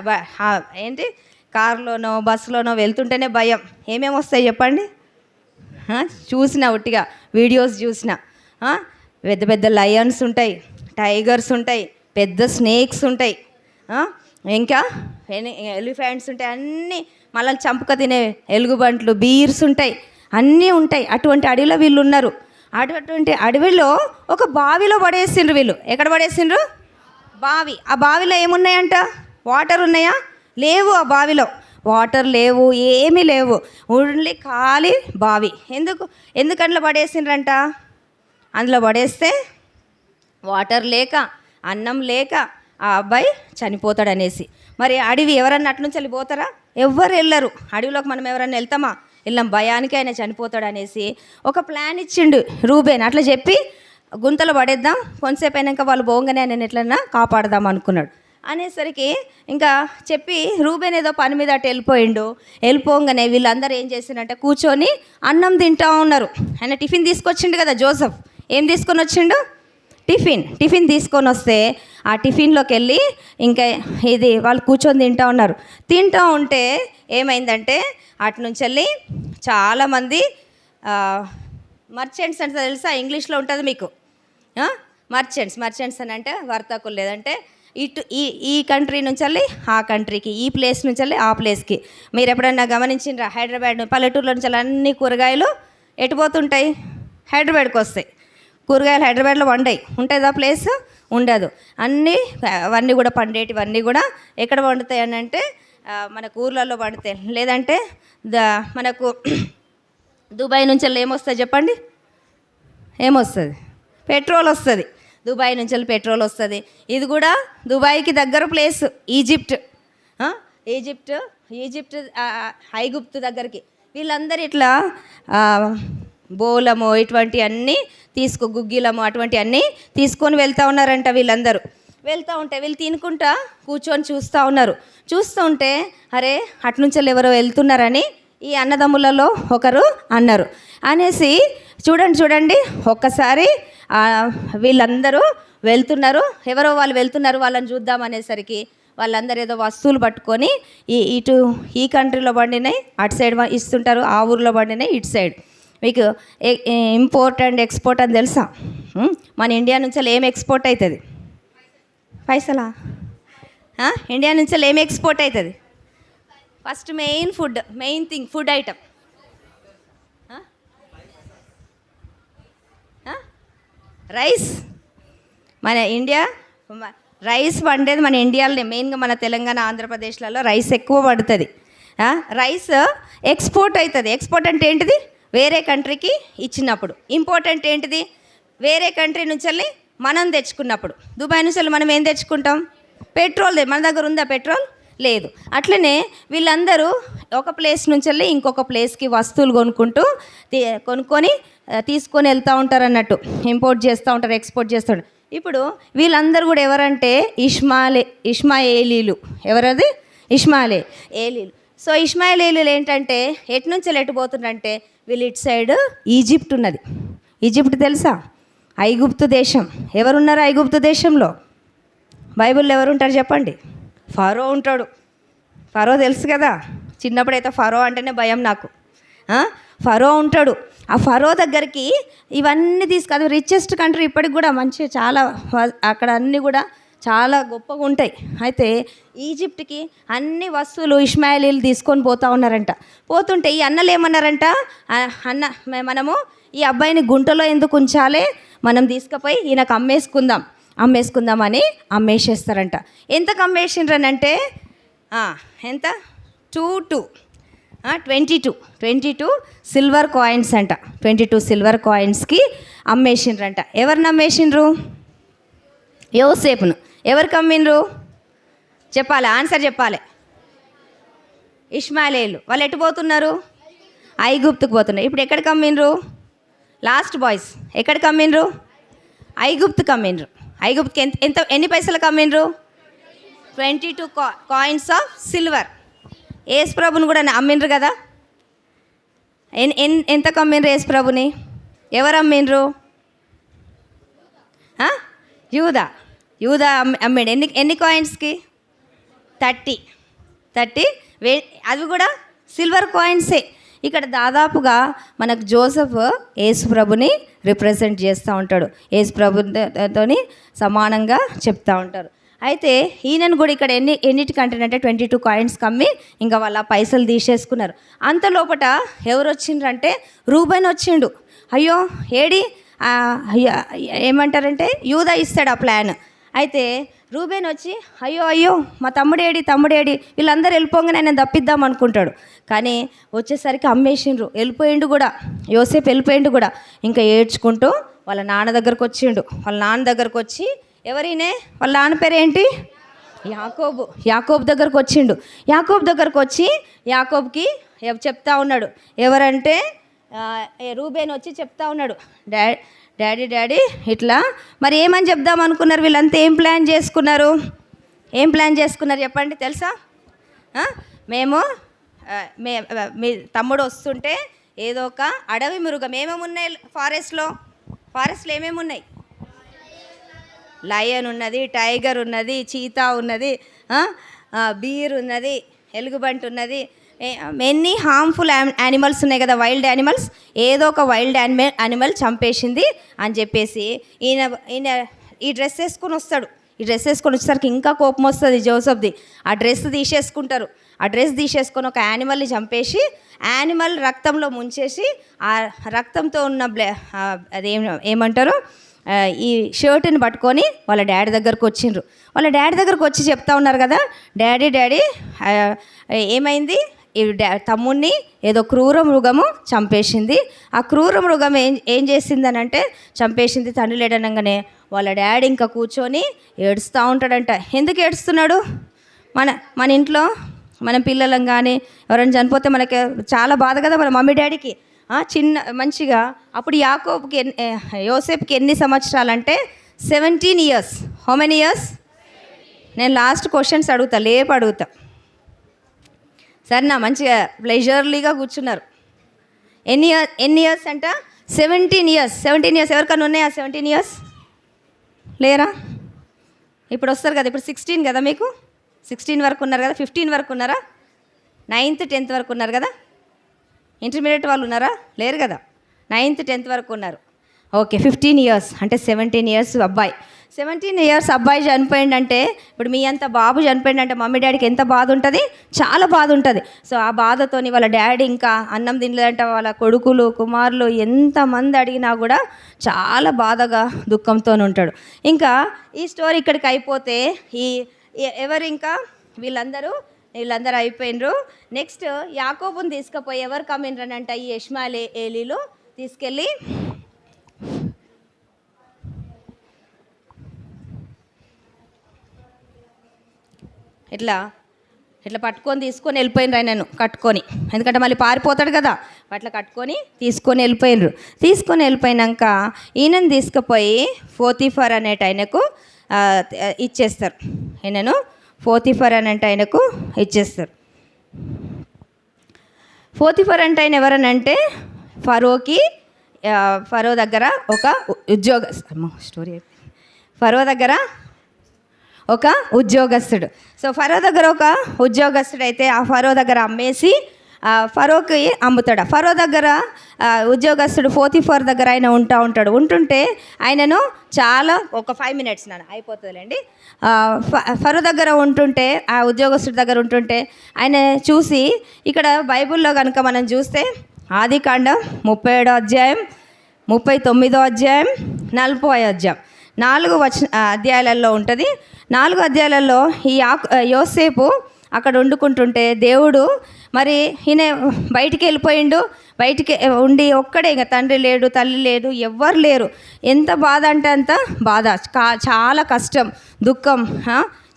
ఏంటి కారులోనో బస్సులోనో వెళ్తుంటేనే భయం. ఏమేమి వస్తాయి చెప్పండి? చూసిన ఉట్టిగా వీడియోస్ చూసిన పెద్ద లయన్స్ ఉంటాయి, టైగర్స్ ఉంటాయి, పెద్ద స్నేక్స్ ఉంటాయి, ఇంకా ఎలిఫెంట్స్ ఉంటాయి, అన్నీ మళ్ళీ చంపుక తినే ఎలుగుబంట్లు, బీర్స్ ఉంటాయి, అన్నీ ఉంటాయి. అటువంటి అడవిలో వీళ్ళు ఉన్నారు. అటువంటి అడవిలో ఒక బావిలో పడేసిండ్రు వీళ్ళు. ఎక్కడ పడేసిండ్రు? బావి. ఆ బావిలో ఏమున్నాయంట? వాటర్ ఉన్నాయా? లేవు. ఆ బావిలో వాటర్ లేవు, ఏమీ లేవు, ఓన్లీ ఖాళీ బావి. ఎందుకంట్లో పడేసిండ్రంట? అందులో పడేస్తే వాటర్ లేక, అన్నం లేక ఆ అబ్బాయి చనిపోతాడనేసి. మరి అడవి ఎవరన్నా అటు నుంచి వెళ్ళిపోతారా? ఎవ్వరు వెళ్ళరు. అడవిలోకి మనం ఎవరన్నా వెళ్తామా? వెళ్ళాం. భయానికి ఆయన చనిపోతాడు అనేసి ఒక ప్లాన్ ఇచ్చిండు రూబేన్. అట్లా చెప్పి గుంతలో పడేద్దాం, కొంతసేపు అయినాక వాళ్ళు పోగానే ఆయన ఎట్లన్నా కాపాడదాం అనుకున్నాడు. అనేసరికి ఇంకా చెప్పి రూబేన్ ఏదో పని మీద అటు వెళ్ళిపోగానే వీళ్ళందరూ ఏం చేసిందంటే కూర్చొని అన్నం తింటూ ఉన్నారు. ఆయన టిఫిన్ తీసుకొచ్చిండు కదా జోసెఫ్. ఏం తీసుకొని వచ్చిండు? టిఫిన్ తీసుకొని వస్తే ఆ టిఫిన్లోకి వెళ్ళి ఇంకా ఇది వాళ్ళు కూర్చొని తింటూ ఉంటే ఏమైందంటే అటు నుంచి వెళ్ళి చాలామంది మర్చెంట్స్ అంటే తెలుసా? ఇంగ్లీష్లో ఉంటుంది మీకు. మర్చెంట్స్ అని అంటే వర్తకులు, లేదంటే ఇటు ఈ కంట్రీ నుంచి వెళ్ళి ఆ కంట్రీకి, ఈ ప్లేస్ నుంచి వెళ్ళి ఆ ప్లేస్కి. మీరు ఎప్పుడన్నా గమనించిండ్రా? హైదరాబాద్ పల్లెటూరులో నుంచి వెళ్ళి అన్ని కూరగాయలు ఎటుపోతుంటాయి? హైదరాబాద్కి వస్తాయి. కూరగాయలు హైదరాబాద్లో వండాయి ఉంటుందా? ప్లేస్ ఉండదు. అవన్నీ కూడా పండేటివన్నీ కూడా ఎక్కడ వండుతాయి అని అంటే మనకు ఊర్లలో పండుతాయి. లేదంటే మనకు దుబాయ్ నుంచి వెళ్ళి ఏమొస్తుంది చెప్పండి? ఏమొస్తుంది? పెట్రోల్ వస్తుంది. దుబాయ్ నుంచి వెళ్ళి పెట్రోల్ వస్తుంది. ఇది కూడా దుబాయ్కి దగ్గర ప్లేస్ ఈజిప్ట్ ఐగుప్తు దగ్గరికి. వీళ్ళందరూ ఇట్లా బోలము ఇటువంటి అన్నీ గుగ్గిలము అటువంటి అన్నీ తీసుకొని వెళ్తూ ఉన్నారంట. వీళ్ళందరూ వెళ్తూ ఉంటే వీళ్ళు తినుకుంటా కూర్చొని చూస్తూ ఉంటే అరే అటు నుంచి ఎవరో వెళ్తున్నారని ఈ అన్నదమ్ములలో ఒకరు అన్నారు. అనేసి చూడండి ఒక్కసారి వీళ్ళందరూ వెళ్తున్నారు, ఎవరో వాళ్ళు వెళ్తున్నారు, వాళ్ళని చూద్దామనేసరికి వాళ్ళందరూ ఏదో వస్తువులు పట్టుకొని ఇటు ఈ కంట్రీలో పండినాయి అటు సైడ్ ఇస్తుంటారు, ఆ ఊర్లో పండినాయి ఇటు సైడ్. మీకు ఇంపోర్ట్ అండ్ ఎక్స్పోర్ట్ అని తెలుసా? మన ఇండియా నుంచి ఏం ఎక్స్పోర్ట్ అవుతుంది? పైసలా? ఇండియా నుంచి ఏం ఎక్స్పోర్ట్ అవుతుంది? First main thing food item. Rice. మన ఇండియా రైస్ పండేది మన ఇండియాలోనే, మెయిన్గా మన తెలంగాణ ఆంధ్రప్రదేశ్లలో రైస్ ఎక్కువ పడుతుంది. రైస్ ఎక్స్పోర్ట్ అవుతుంది. ఎక్స్పోర్ట్ అంటే ఏంటిది? వేరే కంట్రీకి ఇచ్చినప్పుడు. ఇంపోర్ట్ అంటే ఏంటిది? వేరే కంట్రీ నుంచి మనం తెచ్చుకున్నప్పుడు. దుబాయ్ నుంచి మనం ఏం తెచ్చుకుంటాం? పెట్రోల్. మన దగ్గర ఉందా పెట్రోల్? లేదు. అట్లనే వీళ్ళందరూ ఒక ప్లేస్ నుంచి ఇంకొక ప్లేస్కి వస్తువులు కొనుక్కొని తీసుకొని వెళ్తూ ఉంటారు అన్నట్టు. ఇంపోర్ట్ చేస్తూ ఉంటారు, ఎక్స్పోర్ట్ చేస్తూ ఉంటారు. ఇప్పుడు వీళ్ళందరూ కూడా ఎవరంటే ఇష్మాయేలీలు. ఎవరది? ఇష్మాయేలీలు. సో ఇష్మాయేలీలు ఏంటంటే ఎటు నుంచి ఎటు పోతుందంటే వీళ్ళు ఇటు సైడ్ ఈజిప్ట్ ఉన్నది. ఈజిప్ట్ తెలుసా? ఐగుప్తు దేశం. ఎవరున్నారు ఐగుప్తు దేశంలో? బైబిల్లో ఎవరు ఉంటారు చెప్పండి? ఫరో ఉంటాడు. ఫరో తెలుసు కదా, చిన్నప్పుడైతే ఫరో అంటేనే భయం నాకు. ఫరో ఉంటాడు. ఆ ఫరో దగ్గరికి ఇవన్నీ అది రిచెస్ట్ కంట్రీ, ఇప్పటికి కూడా మంచిగా చాలా అక్కడ అన్నీ కూడా చాలా గొప్పగా ఉంటాయి. అయితే ఈజిప్ట్కి అన్ని వస్తువులు ఇష్మాయేలీలు తీసుకొని పోతూ ఉన్నారంట. పోతుంటే ఈ అన్నలు ఏమన్నారంట, మనము ఈ అబ్బాయిని గుంటలో ఎందుకు ఉంచాలి, మనం తీసుకుపోయి ఈయనకు అమ్మేసుకుందామని అమ్మేసేస్తారంట. ఎంతకు అమ్మేసిండ్రనంటే ఎంత? 22 సిల్వర్ కాయిన్స్ అంట. 22 సిల్వర్ కాయిన్స్కి అమ్మేసిండ్రంట. ఎవరిని అమ్మేసిండ్రు? యోసేపును. ఎవరికి అమ్మిండ్రు? చెప్పాలి, ఆన్సర్ చెప్పాలి. ఇష్మాయేలీలు. వాళ్ళు ఎటు పోతున్నారు? ఐగుప్తుకు పోతున్నారు. ఇప్పుడు ఎక్కడికి అమ్మిండ్రు? లాస్ట్ బాయ్స్ ఎక్కడికి అమ్మిండ్రు? ఐగుప్తుకి అమ్మిండ్రు. ఐగుప్తుకి ఎన్ని పైసలకు అమ్మిండ్రు? 22 కాయిన్స్ ఆఫ్ సిల్వర్. యేసు ప్రభుని కూడా అమ్మిండ్రు కదా. ఎంతకు అమ్మిండ్రు యేసు ప్రభుని? ఎవరు అమ్మిండ్రు? యూదా అమ్మిండు. ఎన్ని కాయిన్స్కి? 30. అవి కూడా సిల్వర్ కాయిన్సే. ఇక్కడ దాదాపుగా మనకు జోసెఫ్ యేసు ప్రభుని రిప్రజెంట్ చేస్తూ ఉంటాడు. యేసు ప్రభుతోని సమానంగా చెప్తూ ఉంటారు. అయితే ఈయనను కూడా ఇక్కడ ఎన్నిటికంటేనంటే 22 కాయిన్స్ కమ్మి ఇంకా వాళ్ళ పైసలు తీసేసుకున్నారు. అంత లోపట ఎవరు వచ్చిండ్రంటే రూబెన్ వచ్చిండు. అయ్యో ఏడి ఏమంటారంటే యూదా ఇస్తాడు ఆ ప్లాన్. అయితే రూబెన్ వచ్చి అయ్యో మా తమ్ముడేడి వీళ్ళందరూ వెళ్ళిపోగానే ఆయన తప్పిద్దాం అనుకుంటాడు. కానీ వచ్చేసరికి అమ్మేసిండ్రు, వెళ్ళిపోయిండు కూడా. యోసేపు వెళ్ళిపోయిండు కూడా. ఇంకా ఏడ్చుకుంటూ వాళ్ళ నాన్న దగ్గరకు వచ్చిండు. వాళ్ళ నాన్న దగ్గరకు వచ్చి ఎవరినే వాళ్ళ నాన్న పేరు ఏంటి? యాకోబు దగ్గరకు వచ్చిండు. యాకోబు దగ్గరకు వచ్చి యాకోబుకి చెప్తా ఉన్నాడు. ఎవరంటే రూబేన్ వచ్చి చెప్తా ఉన్నాడు, డాడీ ఇట్లా మరి ఏమని చెప్దాం అనుకున్నారు వీళ్ళంతా? ఏం ప్లాన్ చేసుకున్నారు చెప్పండి, తెలుసా? మీ తమ్ముడు వస్తుంటే ఏదో ఒక అడవి మృగం ఏమేమి ఉన్నాయి ఫారెస్ట్లో ఏమేమి ఉన్నాయి? లయన్ ఉన్నది, టైగర్ ఉన్నది, చీతా ఉన్నది, బీర్ ఉన్నది, ఎలుగుబంటి ఉన్నది, ఎన్ని హార్మ్ఫుల్ యానిమల్స్ ఉన్నాయి కదా, వైల్డ్ యానిమల్స్. ఏదో ఒక వైల్డ్ యానిమల్ చంపేసింది అని చెప్పేసి ఈయన ఈ డ్రెస్ వేసుకొని వస్తాడు. ఈ డ్రెస్ వేసుకొని వచ్చేసరికి ఇంకా కోపం వస్తుంది జోసెఫ్ది. ఆ డ్రెస్ తీసేసుకొని ఒక యానిమల్ని చంపేసి యానిమల్ రక్తంలో ముంచేసి ఆ రక్తంతో ఉన్న ఏమంటారు ఈ షర్ట్ని పట్టుకొని వాళ్ళ డాడీ దగ్గరకు వచ్చిండ్రు. వాళ్ళ డాడీ దగ్గరకు వచ్చి చెప్తా ఉన్నారు కదా, డాడీ ఏమైంది, ఈ తమ్ముడిని ఏదో క్రూర మృగము చంపేసింది. ఆ క్రూర మృగం ఏం చేసిందని అంటే చంపేసింది. తండ్రి లేడనగానే వాళ్ళ డాడీ ఇంకా కూర్చొని ఏడుస్తూ ఉంటాడంట. ఎందుకు ఏడుస్తున్నాడు? మన ఇంట్లో మన పిల్లలం కానీ ఎవరైనా చనిపోతే మనకి చాలా బాధ కదా మన మమ్మీ డాడీకి. మంచిగా అప్పుడు యోసేపుకి ఎన్ని సంవత్సరాలు అంటే 17 years. How many years? నేను లాస్ట్ క్వశ్చన్స్ అడుగుతా. సరేనా? మంచిగా ప్లెజర్లీగా కూర్చున్నారు. ఎన్ని ఇయర్స్ అంట? 17 years. 17 years ఎవరికన్నా ఉన్నాయా 17 years? లేరా? ఇప్పుడు వస్తారు కదా, ఇప్పుడు 16 కదా, మీకు 16 వరకు ఉన్నారు కదా, 15 వరకు ఉన్నారా? 9th 10th వరకు ఉన్నారు కదా? ఇంటర్మీడియట్ వాళ్ళు ఉన్నారా? లేరు కదా. 9th 10th వరకు ఉన్నారు. ఓకే, 15 ఇయర్స్ అంటే 17 ఇయర్స్ అబ్బాయి. 17 ఇయర్స్ అబ్బాయి చనిపోయిందంటే, ఇప్పుడు మీ అంత బాబు చనిపోయిందంటే మమ్మీ డాడీకి ఎంత బాధ ఉంటుంది? చాలా బాధ ఉంటుంది. సో ఆ బాధతోని వాళ్ళ డాడీ ఇంకా అన్నం తినలేదంటే వాళ్ళ కొడుకులు కుమారులు ఎంతమంది అడిగినా కూడా చాలా బాధగా దుఃఖంతో ఉంటాడు. ఇంకా ఈ స్టోరీ ఇక్కడికి అయిపోతే ఎవరు ఇంకా వీళ్ళందరూ అయిపోయినరు. నెక్స్ట్ యాకోబుని తీసుకుపోయి ఎవరు కమ్మిండ్రనంట, ఈ ఇష్మాయేలీలు తీసుకెళ్ళి ఇట్లా పట్టుకొని తీసుకొని వెళ్ళిపోయినరు ఆయనను కట్టుకొని, ఎందుకంటే మళ్ళీ పారిపోతాడు కదా, అట్లా కట్టుకొని తీసుకొని వెళ్ళిపోయినరు. తీసుకొని వెళ్ళిపోయినాక ఈయనను తీసుకుపోయి పోతీఫర్ అనేట ఆయనకు ఇచ్చేస్తారు. ఈయనను పోతీఫర్ అనేట ఆయనకు ఇచ్చేస్తారు. పోతీఫర్ అంటే ఆయన ఎవరనంటే ఫరో దగ్గర ఒక ఉద్యోగస్తుడు. సో ఫరో దగ్గర ఒక ఉద్యోగస్తుడు అయితే ఆ ఫరో దగ్గర అమ్మేసి ఫరోకి అమ్ముతాడు. ఫరో దగ్గర ఉద్యోగస్తుడు పోతీఫర్ దగ్గర ఆయన ఉంటుంటే ఆయనను చాలా ఒక 5 minutes అయిపోతుందిలేండి. ఫరో దగ్గర ఉంటుంటే, ఆ ఉద్యోగస్తుడి దగ్గర ఉంటుంటే ఆయన చూసి, ఇక్కడ బైబిల్లో కనుక మనం చూస్తే ఆదికాండం 37వ అధ్యాయం, 39వ అధ్యాయం, 40వ అధ్యాయం 4 అధ్యాయాలలో ఉంటుంది. 4 అధ్యాయాలలో ఈ యోసేపు అక్కడ వండుకుంటుంటే దేవుడు మరి ఈయన బయటికి వెళ్ళిపోయిండు. బయటికి ఉండి ఒక్కడే, ఇంకా తండ్రి లేడు, తల్లి లేదు, ఎవ్వరు లేరు. ఎంత బాధ అంటే అంత బాధ, చాలా కష్టం, దుఃఖం.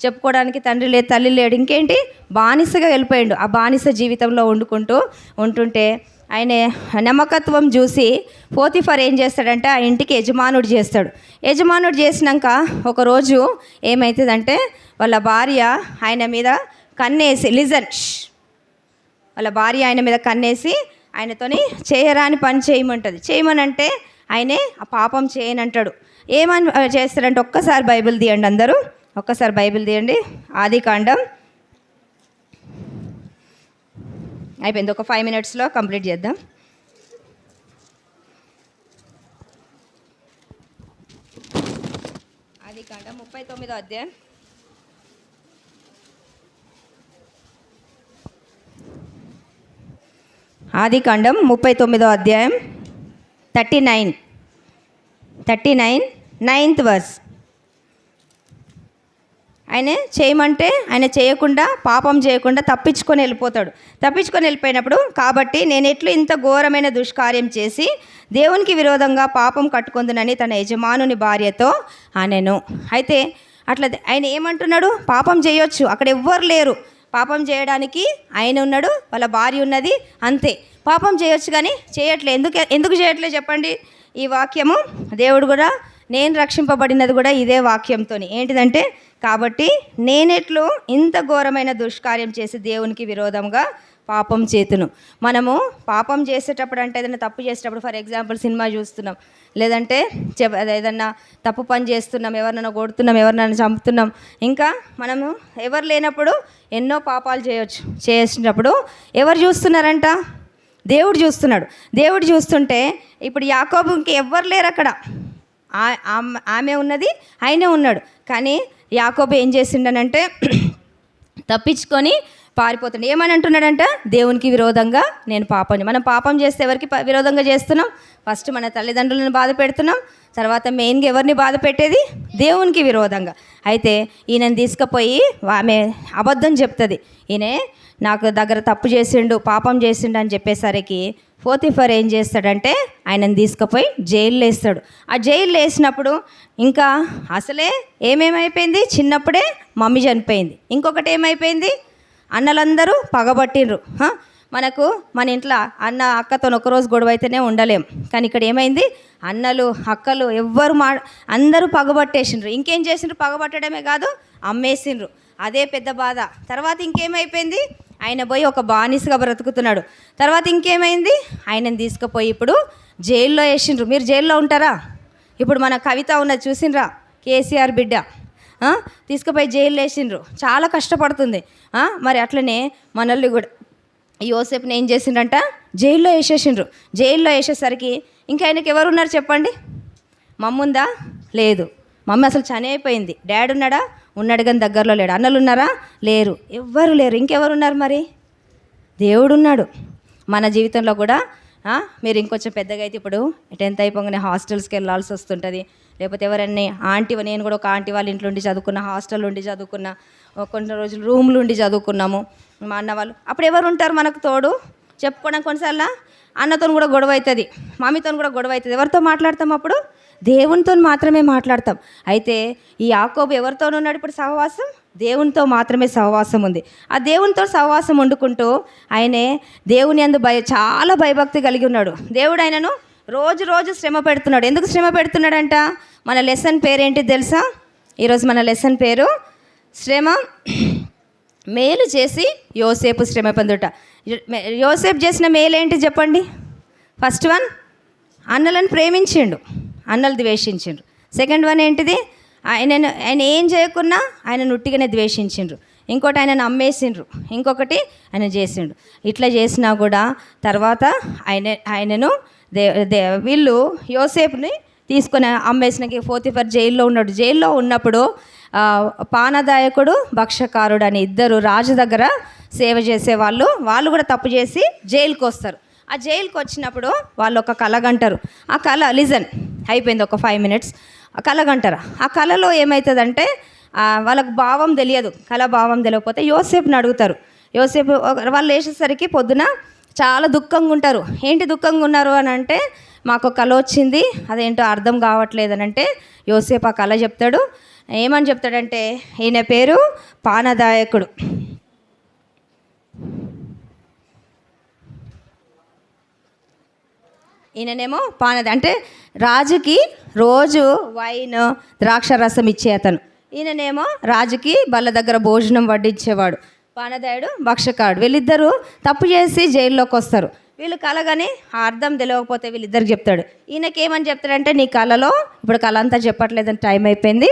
చెప్పుకోవడానికి తండ్రి లేదు, తల్లి లేడు, ఇంకేంటి బానిసగా వెళ్ళిపోయిండు. ఆ బానిస జీవితంలో ఉంటుంటే ఆయన నమ్మకత్వం చూసి పోతీఫర్ ఏం చేస్తాడంటే ఆ ఇంటికి యజమానుడు చేస్తాడు. యజమానుడు చేసినాక ఒకరోజు ఏమవుతుందంటే వాళ్ళ భార్య ఆయన మీద కన్నేసి వాళ్ళ భార్య ఆయన మీద కన్నేసి ఆయనతోని చేయరాని పని చేయమనంటే ఆయనే ఆ పాపం చేయనంటాడు. ఏమని చేస్తాడంటే, ఒక్కసారి బైబిల్ తీయండి అందరూ, ఒక్కసారి బైబిల్ తీయండి. ఆదికాండం అయిపోయింది, ఒక 5 minutesలో కంప్లీట్ చేద్దాం. ఆదికాండం 39వ అధ్యాయం. ఆదికాండం 39వ అధ్యాయం 39 9th verse. ఆయన చేయమంటే ఆయన చేయకుండా, పాపం చేయకుండా తప్పించుకొని వెళ్ళిపోయినప్పుడు, కాబట్టి నేను ఎట్లు ఇంత ఘోరమైన దుష్కార్యం చేసి దేవునికి విరోధంగా పాపం కట్టుకుందునని తన యజమానుని భార్యతో అనెను. అయితే అట్లా ఆయన ఏమంటున్నాడు, పాపం చేయొచ్చు, అక్కడ ఎవ్వరు లేరు, పాపం చేయడానికి ఆయన ఉన్నాడు, వాళ్ళ భార్య ఉన్నది, అంతే. పాపం చేయొచ్చు కానీ చేయట్లే. ఎందుకు చేయట్లే చెప్పండి? ఈ వాక్యము దేవుడు కూడా, నేను రక్షింపబడినది కూడా ఇదే వాక్యంతో. ఏంటిదంటే, కాబట్టి నేనెట్లు ఇంత ఘోరమైన దుష్కార్యం చేసి దేవునికి విరోధంగా పాపం చేతును. మనము పాపం చేసేటప్పుడు అంటే ఏదైనా తప్పు చేసేటప్పుడు, ఫర్ ఎగ్జాంపుల్ సినిమా చూస్తున్నాం, లేదంటే ఏదన్నా తప్పు పని చేస్తున్నాం, ఎవరినైనా కొడుతున్నాం, ఎవరినైనా చంపుతున్నాం, ఇంకా మనము ఎవరు లేనప్పుడు ఎన్నో పాపాలు చేసినప్పుడు ఎవరు చూస్తున్నారంట? దేవుడు చూస్తున్నాడు. దేవుడు చూస్తుంటే ఇప్పుడు యాకోబుకి ఎవ్వరు లేరు అక్కడ, ఆమె ఉన్నది, ఆయనే ఉన్నాడు. కానీ యాకోబు ఏం చేసిండనంటే తప్పించుకొని పారిపోతుండే. ఏమని అంటున్నాడంట? దేవునికి విరోధంగా నేను పాపని. మనం పాపం చేస్తే ఎవరికి విరోధంగా చేస్తున్నాం? ఫస్ట్ మన తల్లిదండ్రులను బాధ పెడుతున్నాం, తర్వాత మెయిన్గా ఎవరిని బాధ పెట్టేది? దేవునికి విరోధంగా. అయితే ఈయనని తీసుకుపోయి ఆమె అబద్ధం చెప్తుంది, ఈయన నాకు దగ్గర తప్పు చేసిండు, పాపం చేసిండు అని చెప్పేసరికి పోతీఫర్ ఏం చేస్తాడంటే ఆయనను తీసుకుపోయి జైల్లో వేస్తాడు. ఆ జైల్లో వేసినప్పుడు ఇంకా అసలే ఏమేమైపోయింది, చిన్నప్పుడే మమ్మీ చనిపోయింది, ఇంకొకటి ఏమైపోయింది, అన్నలందరూ పగబట్టిండ్రు. మనకు మన ఇంట్లో అన్న అక్కతో ఒకరోజు గొడవ అయితేనే ఉండలేం, కానీ ఇక్కడ ఏమైంది, అన్నలు అక్కలు ఎవ్వరు అందరూ పగబట్టేసిండ్రు. ఇంకేం చేసిండ్రు? పగబట్టడమే కాదు, అమ్మేసిండ్రు. అదే పెద్ద బాధ. తర్వాత ఇంకేమైపోయింది, ఆయన పోయి ఒక బానిసగా బ్రతుకుతున్నాడు. తర్వాత ఇంకేమైంది, ఆయనను తీసుకుపోయి ఇప్పుడు జైల్లో వేసిండ్రు. మీరు జైల్లో ఉంటారా? ఇప్పుడు మన కవిత ఉన్నది చూసిండ్రా, కేసీఆర్ బిడ్డ తీసుకుపోయి జైల్లో వేసిండ్రు, చాలా కష్టపడుతుంది. మరి అట్లనే మనల్ని కూడా యోసేపుని ఏం చేసిండ్రంట, జైల్లో వేసేసిండ్రు. జైల్లో వేసేసరికి ఇంకా ఆయనకి ఎవరున్నారు చెప్పండి? మమ్మ ఉందా? లేదు. మమ్మీ అసలు చనిపోయింది. డాడీ ఉన్నాడా? ఉన్నాడు కానీ దగ్గరలో లేడు. అన్నలు ఉన్నారా? లేరు. ఎవ్వరు లేరు. ఇంకెవరు ఉన్నారు? మరి దేవుడు ఉన్నాడు. మన జీవితంలో కూడా మీరు ఇంకొంచెం పెద్దగా అయితే ఇప్పుడు 10th అయిపోగానే హాస్టల్స్కి వెళ్ళాల్సి వస్తుంటుంది. లేకపోతే ఎవరన్నీ నేను కూడా ఒక ఆంటీ వాళ్ళ ఇంట్లో ఉండి చదువుకున్న, హాస్టల్ ఉండి చదువుకున్న, కొన్ని రోజులు రూమ్లు ఉండి చదువుకున్నాము. మా అన్న వాళ్ళు అప్పుడు ఎవరు ఉంటారు మనకు తోడు? చెప్పుకోవడం కొన్నిసార్లు అన్నతో కూడా గొడవ అవుతుంది, మమ్మీతో కూడా గొడవ అవుతుంది. ఎవరితో మాట్లాడతాం అప్పుడు? దేవునితో మాత్రమే మాట్లాడతాం. అయితే ఈ యాకోబు ఎవరితో ఉన్నాడు ఇప్పుడు సహవాసం? దేవునితో మాత్రమే సహవాసం ఉంది. ఆ దేవునితో సహవాసం వండుకుంటూ ఆయనే దేవుని యందు చాలా భయభక్తి కలిగి ఉన్నాడు. దేవుడు ఆయనను రోజు రోజు శ్రమ పెడుతున్నాడు. ఎందుకు శ్రమ పెడుతున్నాడంట? మన లెసన్ పేరేంటి తెలుసా? ఈరోజు మన లెసన్ పేరు శ్రమ మేలు చేసి యోసేపు శ్రమ పొందుట. యోసేపు చేసిన మేలు ఏంటి చెప్పండి? ఫస్ట్ వన్, అన్నలను ప్రేమించిండు, అన్నలు ద్వేషించిండ్రు. సెకండ్ వన్ ఏంటిది? ఆయన ఏం చేయకున్నా ఆయన ఉట్టిగానే ద్వేషించిండ్రు. ఇంకోటి ఆయనను అమ్మేసిండ్రు, ఇంకొకటి ఆయన చేసిండ్రు. ఇట్లా చేసినా కూడా తర్వాత ఆయనను వీళ్ళు యోసేపుని తీసుకొని అమ్మేసినకి పోతిఫర్ జైల్లో ఉన్నాడు. జైల్లో ఉన్నప్పుడు పానదాయకుడు, భక్షకారుడు అని ఇద్దరు రాజు దగ్గర సేవ చేసేవాళ్ళు. వాళ్ళు కూడా తప్పు చేసి జైలుకి వస్తారు. ఆ జైలుకి వచ్చినప్పుడు వాళ్ళు ఒక కలగంటారు. ఆ కళ లిజన్ అయిపోయింది, ఒక 5 minutes ఆ కలగంటారు. ఆ కళలో ఏమవుతుందంటే వాళ్ళకు భావం తెలియదు. కళ భావం తెలియకపోతే యోసేపుని అడుగుతారు. యోసేపు వాళ్ళు వేసేసరికి పొద్దున చాలా దుఃఖంగా ఉంటారు. ఏంటి దుఃఖంగా ఉన్నారు అని అంటే, మాకు కళ వచ్చింది, అదేంటో అర్థం కావట్లేదు అని అంటే, యోసేపు ఆ కళ చెప్తాడు. ఏమని చెప్తాడంటే, ఈయన పేరు పానదాయకుడు. ఈయననేమో అంటే రాజుకి రోజు వైన్, ద్రాక్ష రసం ఇచ్చే అతను. ఈయననేమో రాజుకి బల్ల దగ్గర భోజనం వడ్డించేవాడు. పానదాయుడు, భక్షకాడు. వీళ్ళిద్దరూ తప్పు చేసి జైల్లోకి వస్తారు. వీళ్ళు కలగానే ఆ అర్థం తెలియకపోతే వీళ్ళిద్దరికి చెప్తాడు. ఈయనకేమని చెప్తాడంటే, నీ కళలో ఇప్పుడు కళ అంతా చెప్పట్లేదని టైం అయిపోయింది.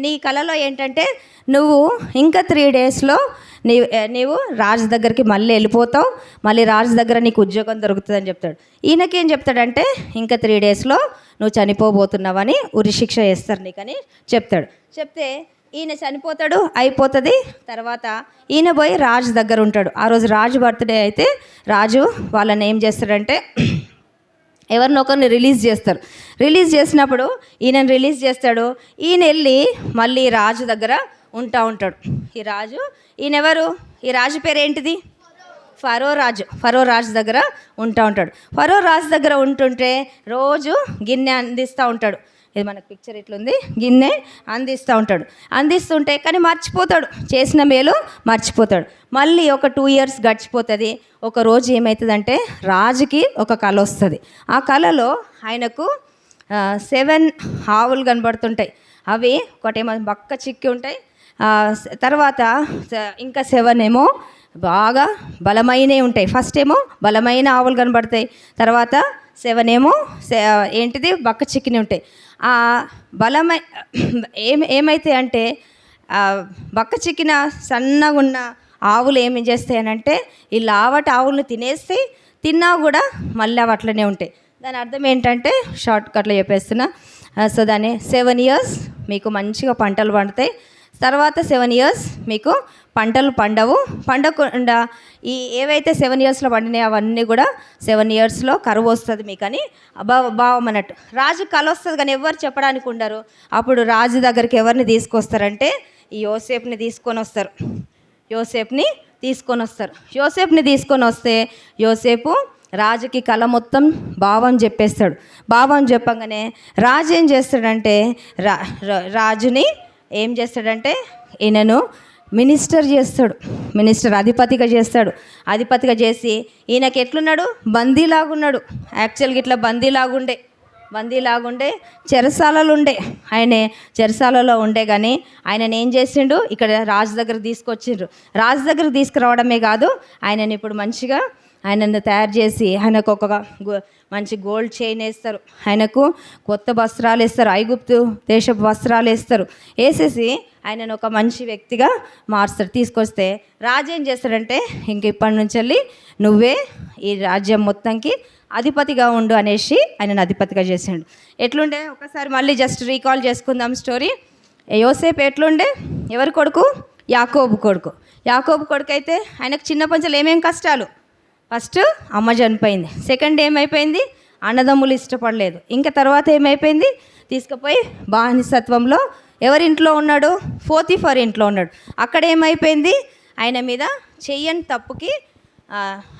నీ కళలో ఏంటంటే, నువ్వు ఇంకా 3 daysలో నీవు రాజు దగ్గరికి మళ్ళీ వెళ్ళిపోతావు, మళ్ళీ రాజు దగ్గర నీకు ఉద్యోగం దొరుకుతుందని చెప్తాడు. ఈయనకేం చెప్తాడంటే, ఇంకా 3 daysలో నువ్వు చనిపోబోతున్నావని ఉరిశిక్ష చేస్తారు నీకని చెప్తాడు. చెప్తే ఈయన చనిపోతాడు, అయిపోతుంది. తర్వాత ఈయన పోయి రాజు దగ్గర ఉంటాడు. ఆ రోజు రాజు బర్త్డే అయితే రాజు వాళ్ళని ఏం చేస్తాడంటే, ఎవరినొకరిని రిలీజ్ చేస్తారు. రిలీజ్ చేసినప్పుడు ఈయనని రిలీజ్ చేస్తాడు. ఈయన వెళ్ళి మళ్ళీ రాజు దగ్గర ఉంటాడు. ఈ రాజు, ఈయనెవరు? ఈ రాజు పేరు ఏంటిది? ఫరో రాజు. ఫరో రాజు దగ్గర ఉంటాడు. ఫరో రాజు దగ్గర ఉంటుంటే రోజు గిన్నె అందిస్తూ ఉంటాడు. ఇది మనకు పిక్చర్ ఇట్లుంది. గిన్నె అందిస్తూ ఉంటాడు. అందిస్తుంటే కానీ మర్చిపోతాడు, చేసిన మేలు మర్చిపోతాడు. మళ్ళీ ఒక 2 years గడిచిపోతుంది. ఒక రోజు ఏమవుతుందంటే, రాజుకి ఒక కళ వస్తుంది. ఆ కళలో ఆయనకు 7 ఆవులు కనబడుతుంటాయి. అవి ఒకటేమో బక్క చిక్కి ఉంటాయి, తర్వాత ఇంకా 7 ఏమో బాగా బలమైనవి ఉంటాయి. ఫస్ట్ ఏమో బలమైన ఆవులు కనబడతాయి, తర్వాత 7 ఏమో ఏంటిది బక్క చిక్కిని ఉంటాయి. ఆ ఏమైతే అంటే, బక్క చిక్కిన సన్నగా ఉన్న ఆవులు ఏమి చేస్తాయి అని అంటే, ఈ లావటి ఆవులను తినేస్తే తిన్నా కూడా మళ్ళీ అవి అట్లనే ఉంటాయి. దాని అర్థం ఏంటంటే, షార్ట్ కట్లో చెప్పేస్తున్నా. సో దాన్ని 7 years మీకు మంచిగా పంటలు పండుతాయి, తర్వాత 7 years మీకు పంటలు పండకుండా ఈ ఏవైతే 7 yearsలో పండినాయి అవన్నీ కూడా 7 yearsలో కరువు వస్తుంది మీకు అని భావం అన్నట్టు. రాజు కల వస్తుంది కానీ ఎవరు చెప్పడానికి ఉండరు. అప్పుడు రాజు దగ్గరికి ఎవరిని తీసుకొస్తారంటే, ఈ యోసేపుని తీసుకొని వస్తారు. యోసేపుని తీసుకొని వస్తే యోసేపు రాజుకి కళ మొత్తం భావం చెప్పేస్తాడు. భావం చెప్పగానే రాజు ఏం చేస్తాడంటే, రాజుని ఏం చేస్తాడంటే, ఈయనను అధిపతిగా చేస్తాడు. అధిపతిగా చేసి ఈయనకి ఎట్లున్నాడు? బందీలాగున్నాడు. యాక్చువల్గా ఇట్లా బందీలాగుండే చెరసాలలో ఉండే. ఆయన చెరసాలలో ఉండే కానీ ఆయనను ఏం చేసిండు? ఇక్కడ రాజు దగ్గర తీసుకొచ్చిండ్రు. రాజు దగ్గర తీసుకురావడమే కాదు, ఆయనని ఇప్పుడు మంచిగా ఆయనను తయారు చేసి ఆయనకు ఒక మంచి గోల్డ్ చైన్ వేస్తారు, ఆయనకు కొత్త వస్త్రాలు వేస్తారు, ఐగుప్తు దేశపు వస్త్రాలు వేస్తారు, వేసేసి ఆయనను ఒక మంచి వ్యక్తిగా మారుస్తారు. తీసుకొస్తే రాజు ఏం చేస్తాడంటే, ఇంక ఇప్పటి నుంచి వెళ్ళి నువ్వే ఈ రాజ్యం మొత్తంకి అధిపతిగా ఉండు అనేసి ఆయనను అధిపతిగా చేసాడు. ఎట్లుండే ఒకసారి మళ్ళీ జస్ట్ రీకాల్ చేసుకుందాం స్టోరీ. యోసేపు ఎట్లుండే, ఎవరి కొడుకు? యాకోబు కొడుకు. యాకోబు కొడుకు అయితే ఆయనకు చిన్నప్పటి నుంచి ఏమేం కష్టాలు. ఫస్ట్ అమ్మ చనిపోయింది, సెకండ్ ఏమైపోయింది, అన్నదమ్ములు ఇష్టపడలేదు, ఇంకా తర్వాత ఏమైపోయింది, తీసుకుపోయి బానిసత్వంలో ఎవరింట్లో ఉన్నాడు? పోతీఫర్ ఇంట్లో ఉన్నాడు. అక్కడ ఏమైపోయింది, ఆయన మీద చెయ్యని తప్పుకి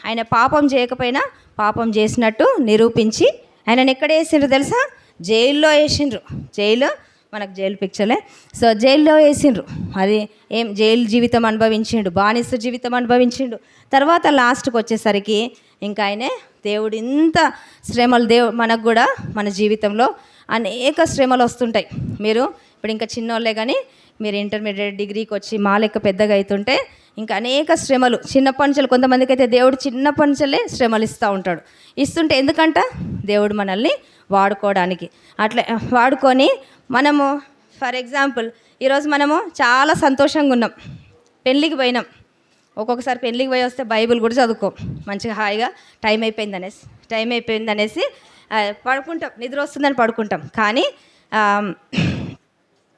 ఆయన పాపం చేయకపోయినా పాపం చేసినట్టు నిరూపించి ఆయనను ఎక్కడ వేసిండ్రు తెలుసా? జైల్లో వేసిండ్రు. మనకు జైలు పిక్చర్లే. సో జైల్లో వేసిండ్రు. అది ఏం జైలు జీవితం అనుభవించిండు, బానిస జీవితం అనుభవించిండు. తర్వాత లాస్ట్కి వచ్చేసరికి ఇంకా ఆయనే దేవుడు ఇంత శ్రమలు మనకు కూడా మన జీవితంలో అనేక శ్రమలు వస్తుంటాయి. మీరు ఇప్పుడు ఇంకా చిన్నోళ్ళే కానీ మీరు ఇంటర్మీడియట్ డిగ్రీకి వచ్చి మా లెక్క పెద్దగా అవుతుంటే ఇంకా అనేక శ్రమలు చిన్నప్పటి నుంచి, కొంతమందికి అయితే దేవుడు చిన్నప్పటి నుంచే శ్రమలు ఇస్తూ ఉంటాడు. ఇస్తుంటే ఎందుకంట? దేవుడు మనల్ని వాడుకోవడానికి. అట్లా వాడుకొని మనము ఫర్ ఎగ్జాంపుల్ ఈరోజు మనము చాలా సంతోషంగా ఉన్నాం, పెళ్ళికి పోయినాం. ఒక్కొక్కసారి పెళ్ళికి పోయి వస్తే బైబిల్ కూడా చదువుకోం, మంచిగా హాయిగా టైం అయిపోయింది అనేసి పడుకుంటాం, నిద్ర వస్తుందని పడుకుంటాం. కానీ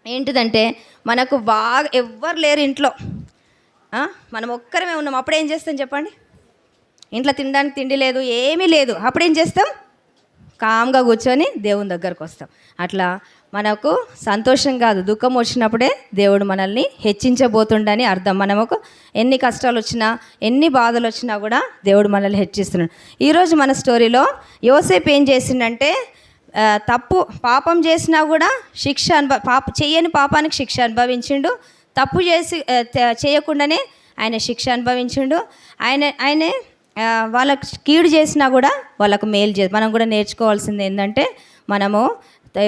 ఏంటిదంటే మనకు బాగా ఎవ్వరు లేరు ఇంట్లో, మనం ఒక్కరమే ఉన్నాం. అప్పుడు ఏం చేస్తాం చెప్పండి? ఇంట్లో తినడానికి తిండి లేదు, ఏమీ లేదు. అప్పుడు ఏం చేస్తాం? కామ్గా కూర్చొని దేవుని దగ్గరకు వస్తాం. అట్లా మనకు సంతోషం కాదు, దుఃఖం వచ్చినప్పుడే దేవుడు మనల్ని హెచ్చించబోతుండని అర్థం. మనకు ఎన్ని కష్టాలు వచ్చినా, ఎన్ని బాధలు వచ్చినా కూడా దేవుడు మనల్ని హెచ్చిస్తున్నాడు. ఈరోజు మన స్టోరీలో యోసేపు ఏం చేసిండంటే, పాపం చేసినా కూడా చేయని పాపానికి శిక్ష అనుభవించిండు. తప్పు చేయకుండానే ఆయన శిక్ష అనుభవించిండు. ఆయనే వాళ్ళకు కీడు చేసినా కూడా వాళ్ళకు మేలు మనం కూడా నేర్చుకోవాల్సింది ఏంటంటే, మనము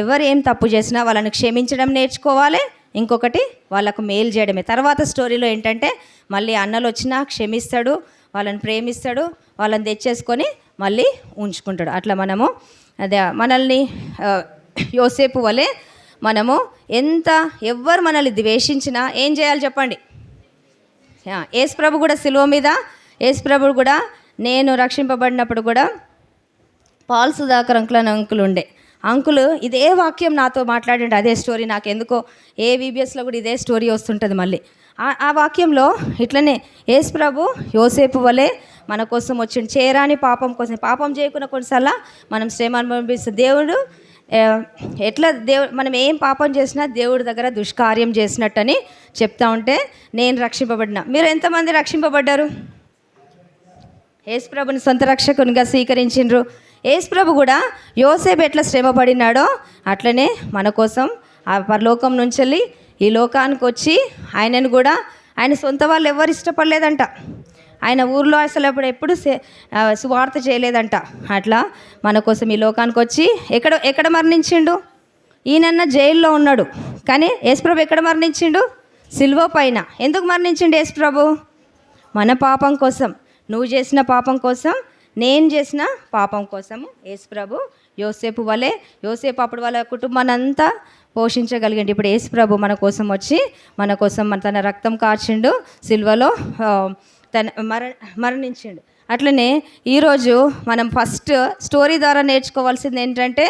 ఎవరు ఏం తప్పు చేసినా వాళ్ళని క్షమించడం నేర్చుకోవాలి. ఇంకొకటి వాళ్ళకు మేలు చేయడమే. తర్వాత స్టోరీలో ఏంటంటే, మళ్ళీ అన్నలు వచ్చినా క్షమిస్తాడు, వాళ్ళని ప్రేమిస్తాడు, వాళ్ళని తెచ్చేసుకొని మళ్ళీ ఉంచుకుంటాడు. అట్లా మనము అదే మనల్ని యోసేపు వలె మనము ఎవ్వరు మనల్ని ద్వేషించినా ఏం చేయాలి చెప్పండి? యేసుప్రభు కూడా సిలువ మీద యేసుప్రభు కూడా, నేను రక్షింపబడినప్పుడు కూడా పాల్ సుధాకర్ అంకుల్ ఉండే అంకుల్ ఇదే వాక్యం నాతో మాట్లాడండి. అదే స్టోరీ నాకు ఎందుకో VBSలో కూడా ఇదే స్టోరీ వస్తుంటుంది. మళ్ళీ ఆ వాక్యంలో ఇట్లనే యేసుప్రభు యోసేపు వలె మన కోసం వచ్చిండు. చేయరాని పాపం కోసం, పాపం చేయకుండా కొన్నిసార్లు మనం శ్రమ అనుభవిస్తే దేవుడు మనం ఏం పాపం చేసినా దేవుడి దగ్గర దుష్కార్యం చేసినట్టని చెప్తా ఉంటే, నేను రక్షింపబడిన. మీరు ఎంతమంది రక్షింపబడ్డారు? యేసుప్రభుని సొంత రక్షకునిగా స్వీకరించిండ్రు. యేసుప్రభు కూడా యోసేపు ఎట్లా శ్రమ పడినాడో అట్లనే మన కోసం ఆ పరలోకం నుంచి వెళ్ళి ఈ లోకానికి వచ్చి ఆయనను కూడా, ఆయన సొంత వాళ్ళు ఎవరు ఇష్టపడలేదంట. ఆయన ఊర్లో అసలు ఎప్పుడు సువార్త చేయలేదంట. అట్లా మన కోసం ఈ లోకానికి వచ్చి ఎక్కడ మరణించిండు? ఈయనన్న జైల్లో ఉన్నాడు, కానీ యేసుప్రభు ఎక్కడ మరణించిండు? సిలువ పైన. ఎందుకు మరణించిండు యేసుప్రభు? మన పాపం కోసం, నువ్వు చేసిన పాపం కోసం, నేను చేసిన పాపం కోసము యేసుప్రభు యోసేపు అప్పుడు వాళ్ళ కుటుంబాన్ని అంతా పోషించగలిగిండు. ఇప్పుడు యేసుప్రభు మన కోసం వచ్చి మన కోసం తన రక్తం కార్చిండు, సిలువలో మరణించిండు. అట్లనే ఈరోజు మనం ఫస్ట్ స్టోరీ ద్వారా నేర్చుకోవాల్సింది ఏంటంటే,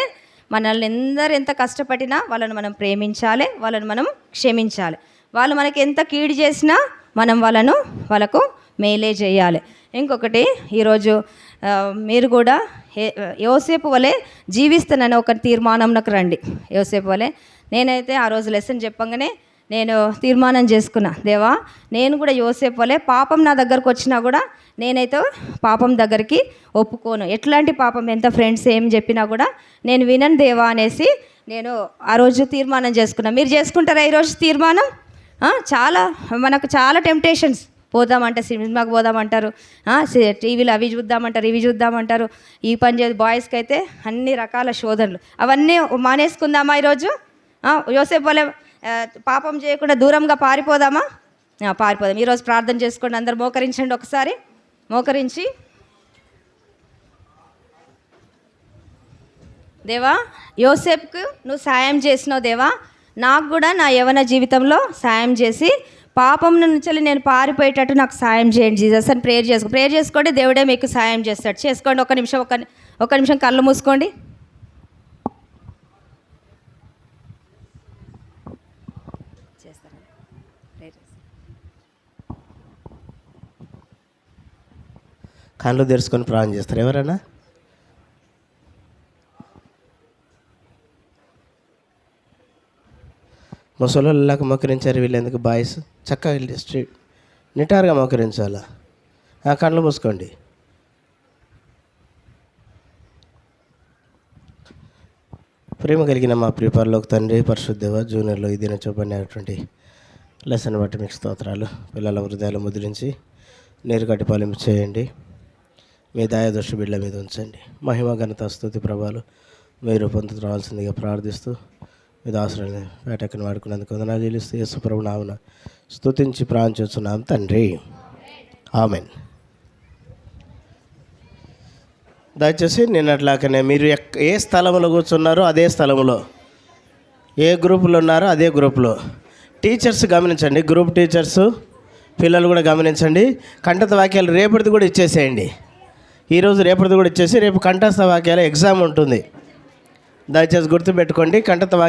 మనల్ని ఎంత కష్టపడినా వాళ్ళని మనం ప్రేమించాలి, వాళ్ళని మనం క్షమించాలి. వాళ్ళు మనకి ఎంత కీడు చేసినా మనం వాళ్ళకు మేలే చేయాలి. ఇంకొకటి, ఈరోజు మీరు కూడా యోసేపు వలె జీవిస్తానని ఒక తీర్మానంలోకి రండి. యోసేపు వలె నేనైతే ఆ రోజు లెసన్ చెప్పంగానే నేను తీర్మానం చేసుకున్నా, దేవా నేను కూడా యోసేపు వలె పాపం నా దగ్గరకు వచ్చినా కూడా నేనైతే పాపం దగ్గరికి ఒప్పుకోను. ఎట్లాంటి పాపం, ఎంత ఫ్రెండ్స్ ఏం చెప్పినా కూడా నేను వినను దేవా అనేసి నేను ఆ రోజు తీర్మానం చేసుకున్నా. మీరు చేసుకుంటారా ఈరోజు తీర్మానం? మనకు చాలా టెంప్టేషన్స్. పోదామంటే సినిమాకి పోదామంటారు, టీవీలో అవి చూద్దామంటారు, ఈ పని చేసి బాయ్స్కి అయితే అన్ని రకాల శోధనలు. అవన్నీ మానేసుకుందామా ఈరోజు? యోసేపు వలె పాపం చేయకుండా దూరంగా పారిపోదాం. ఈరోజు ప్రార్థన చేసుకోండి, అందరు మోకరించండి. ఒకసారి మోకరించి దేవా, యోసేపుకు నువ్వు సాయం చేసినావు దేవా, నాకు కూడా నా యవ్వన జీవితంలో సాయం చేసి పాపం నుంచి నేను పారిపోయేటట్టు నాకు సాయం చేయండి జీసస్ అని ప్రేయర్ చేసుకోండి. దేవుడే మీకు సాయం చేస్తాడు. చేసుకోండి. ఒక నిమిషం కళ్ళు మూసుకోండి. కళ్ళు తెరుచుకొని ప్రార్థన చేస్తారు ఎవరైనా? ముసలిళ్ళకి మోకరించారు. వీళ్ళు ఎందుకు బాయ్స్ చక్కగా వెళ్ళి స్ట్రీట్ నిటారుగా మోకరించాలా. కళ్ళు మూసుకోండి. ప్రేమ కలిగిన మా ప్రియ పరలోక తండ్రి, పరిశుద్ధ జూనియర్లో ఈ దిన చూపడినటువంటి లెసన్ బట్టి మీకు స్తోత్రాలు. పిల్లల హృదయాలు ముద్రించి నీరు కట్టి పాలింపు చేయండి. మీ దయాదృష్టి బిడ్డల మీద ఉంచండి. మహిమ ఘనత స్తుతి ప్రభావాలు మీరు పొందుతూ రావాల్సిందిగా ప్రార్థిస్తూ మీ దాసులని వేటకని వాడుకున్నందుకు వందనాలు చెల్లిస్తూ యేసు ప్రభు నామమున స్తుతించి ప్రార్థిస్తున్నాం తండ్రి. ఆమెన్. దయచేసి నిన్నట్లాకనే మీరు ఏ స్థలంలో కూర్చున్నారో అదే స్థలంలో, ఏ గ్రూపులో ఉన్నారో అదే గ్రూప్లో టీచర్స్ గమనించండి. గ్రూప్ టీచర్స్ పిల్లలు కూడా గమనించండి. కంఠస్థ వాక్యాలు రేపటిది కూడా ఇచ్చేసేయండి. ఈరోజు రేపటిది కూడా ఇచ్చేసి రేపు కంఠస్థ వాక్యాల ఎగ్జామ్ ఉంటుంది. దయచేసి గుర్తుపెట్టుకోండి. కంఠస్థ వాక్యాలు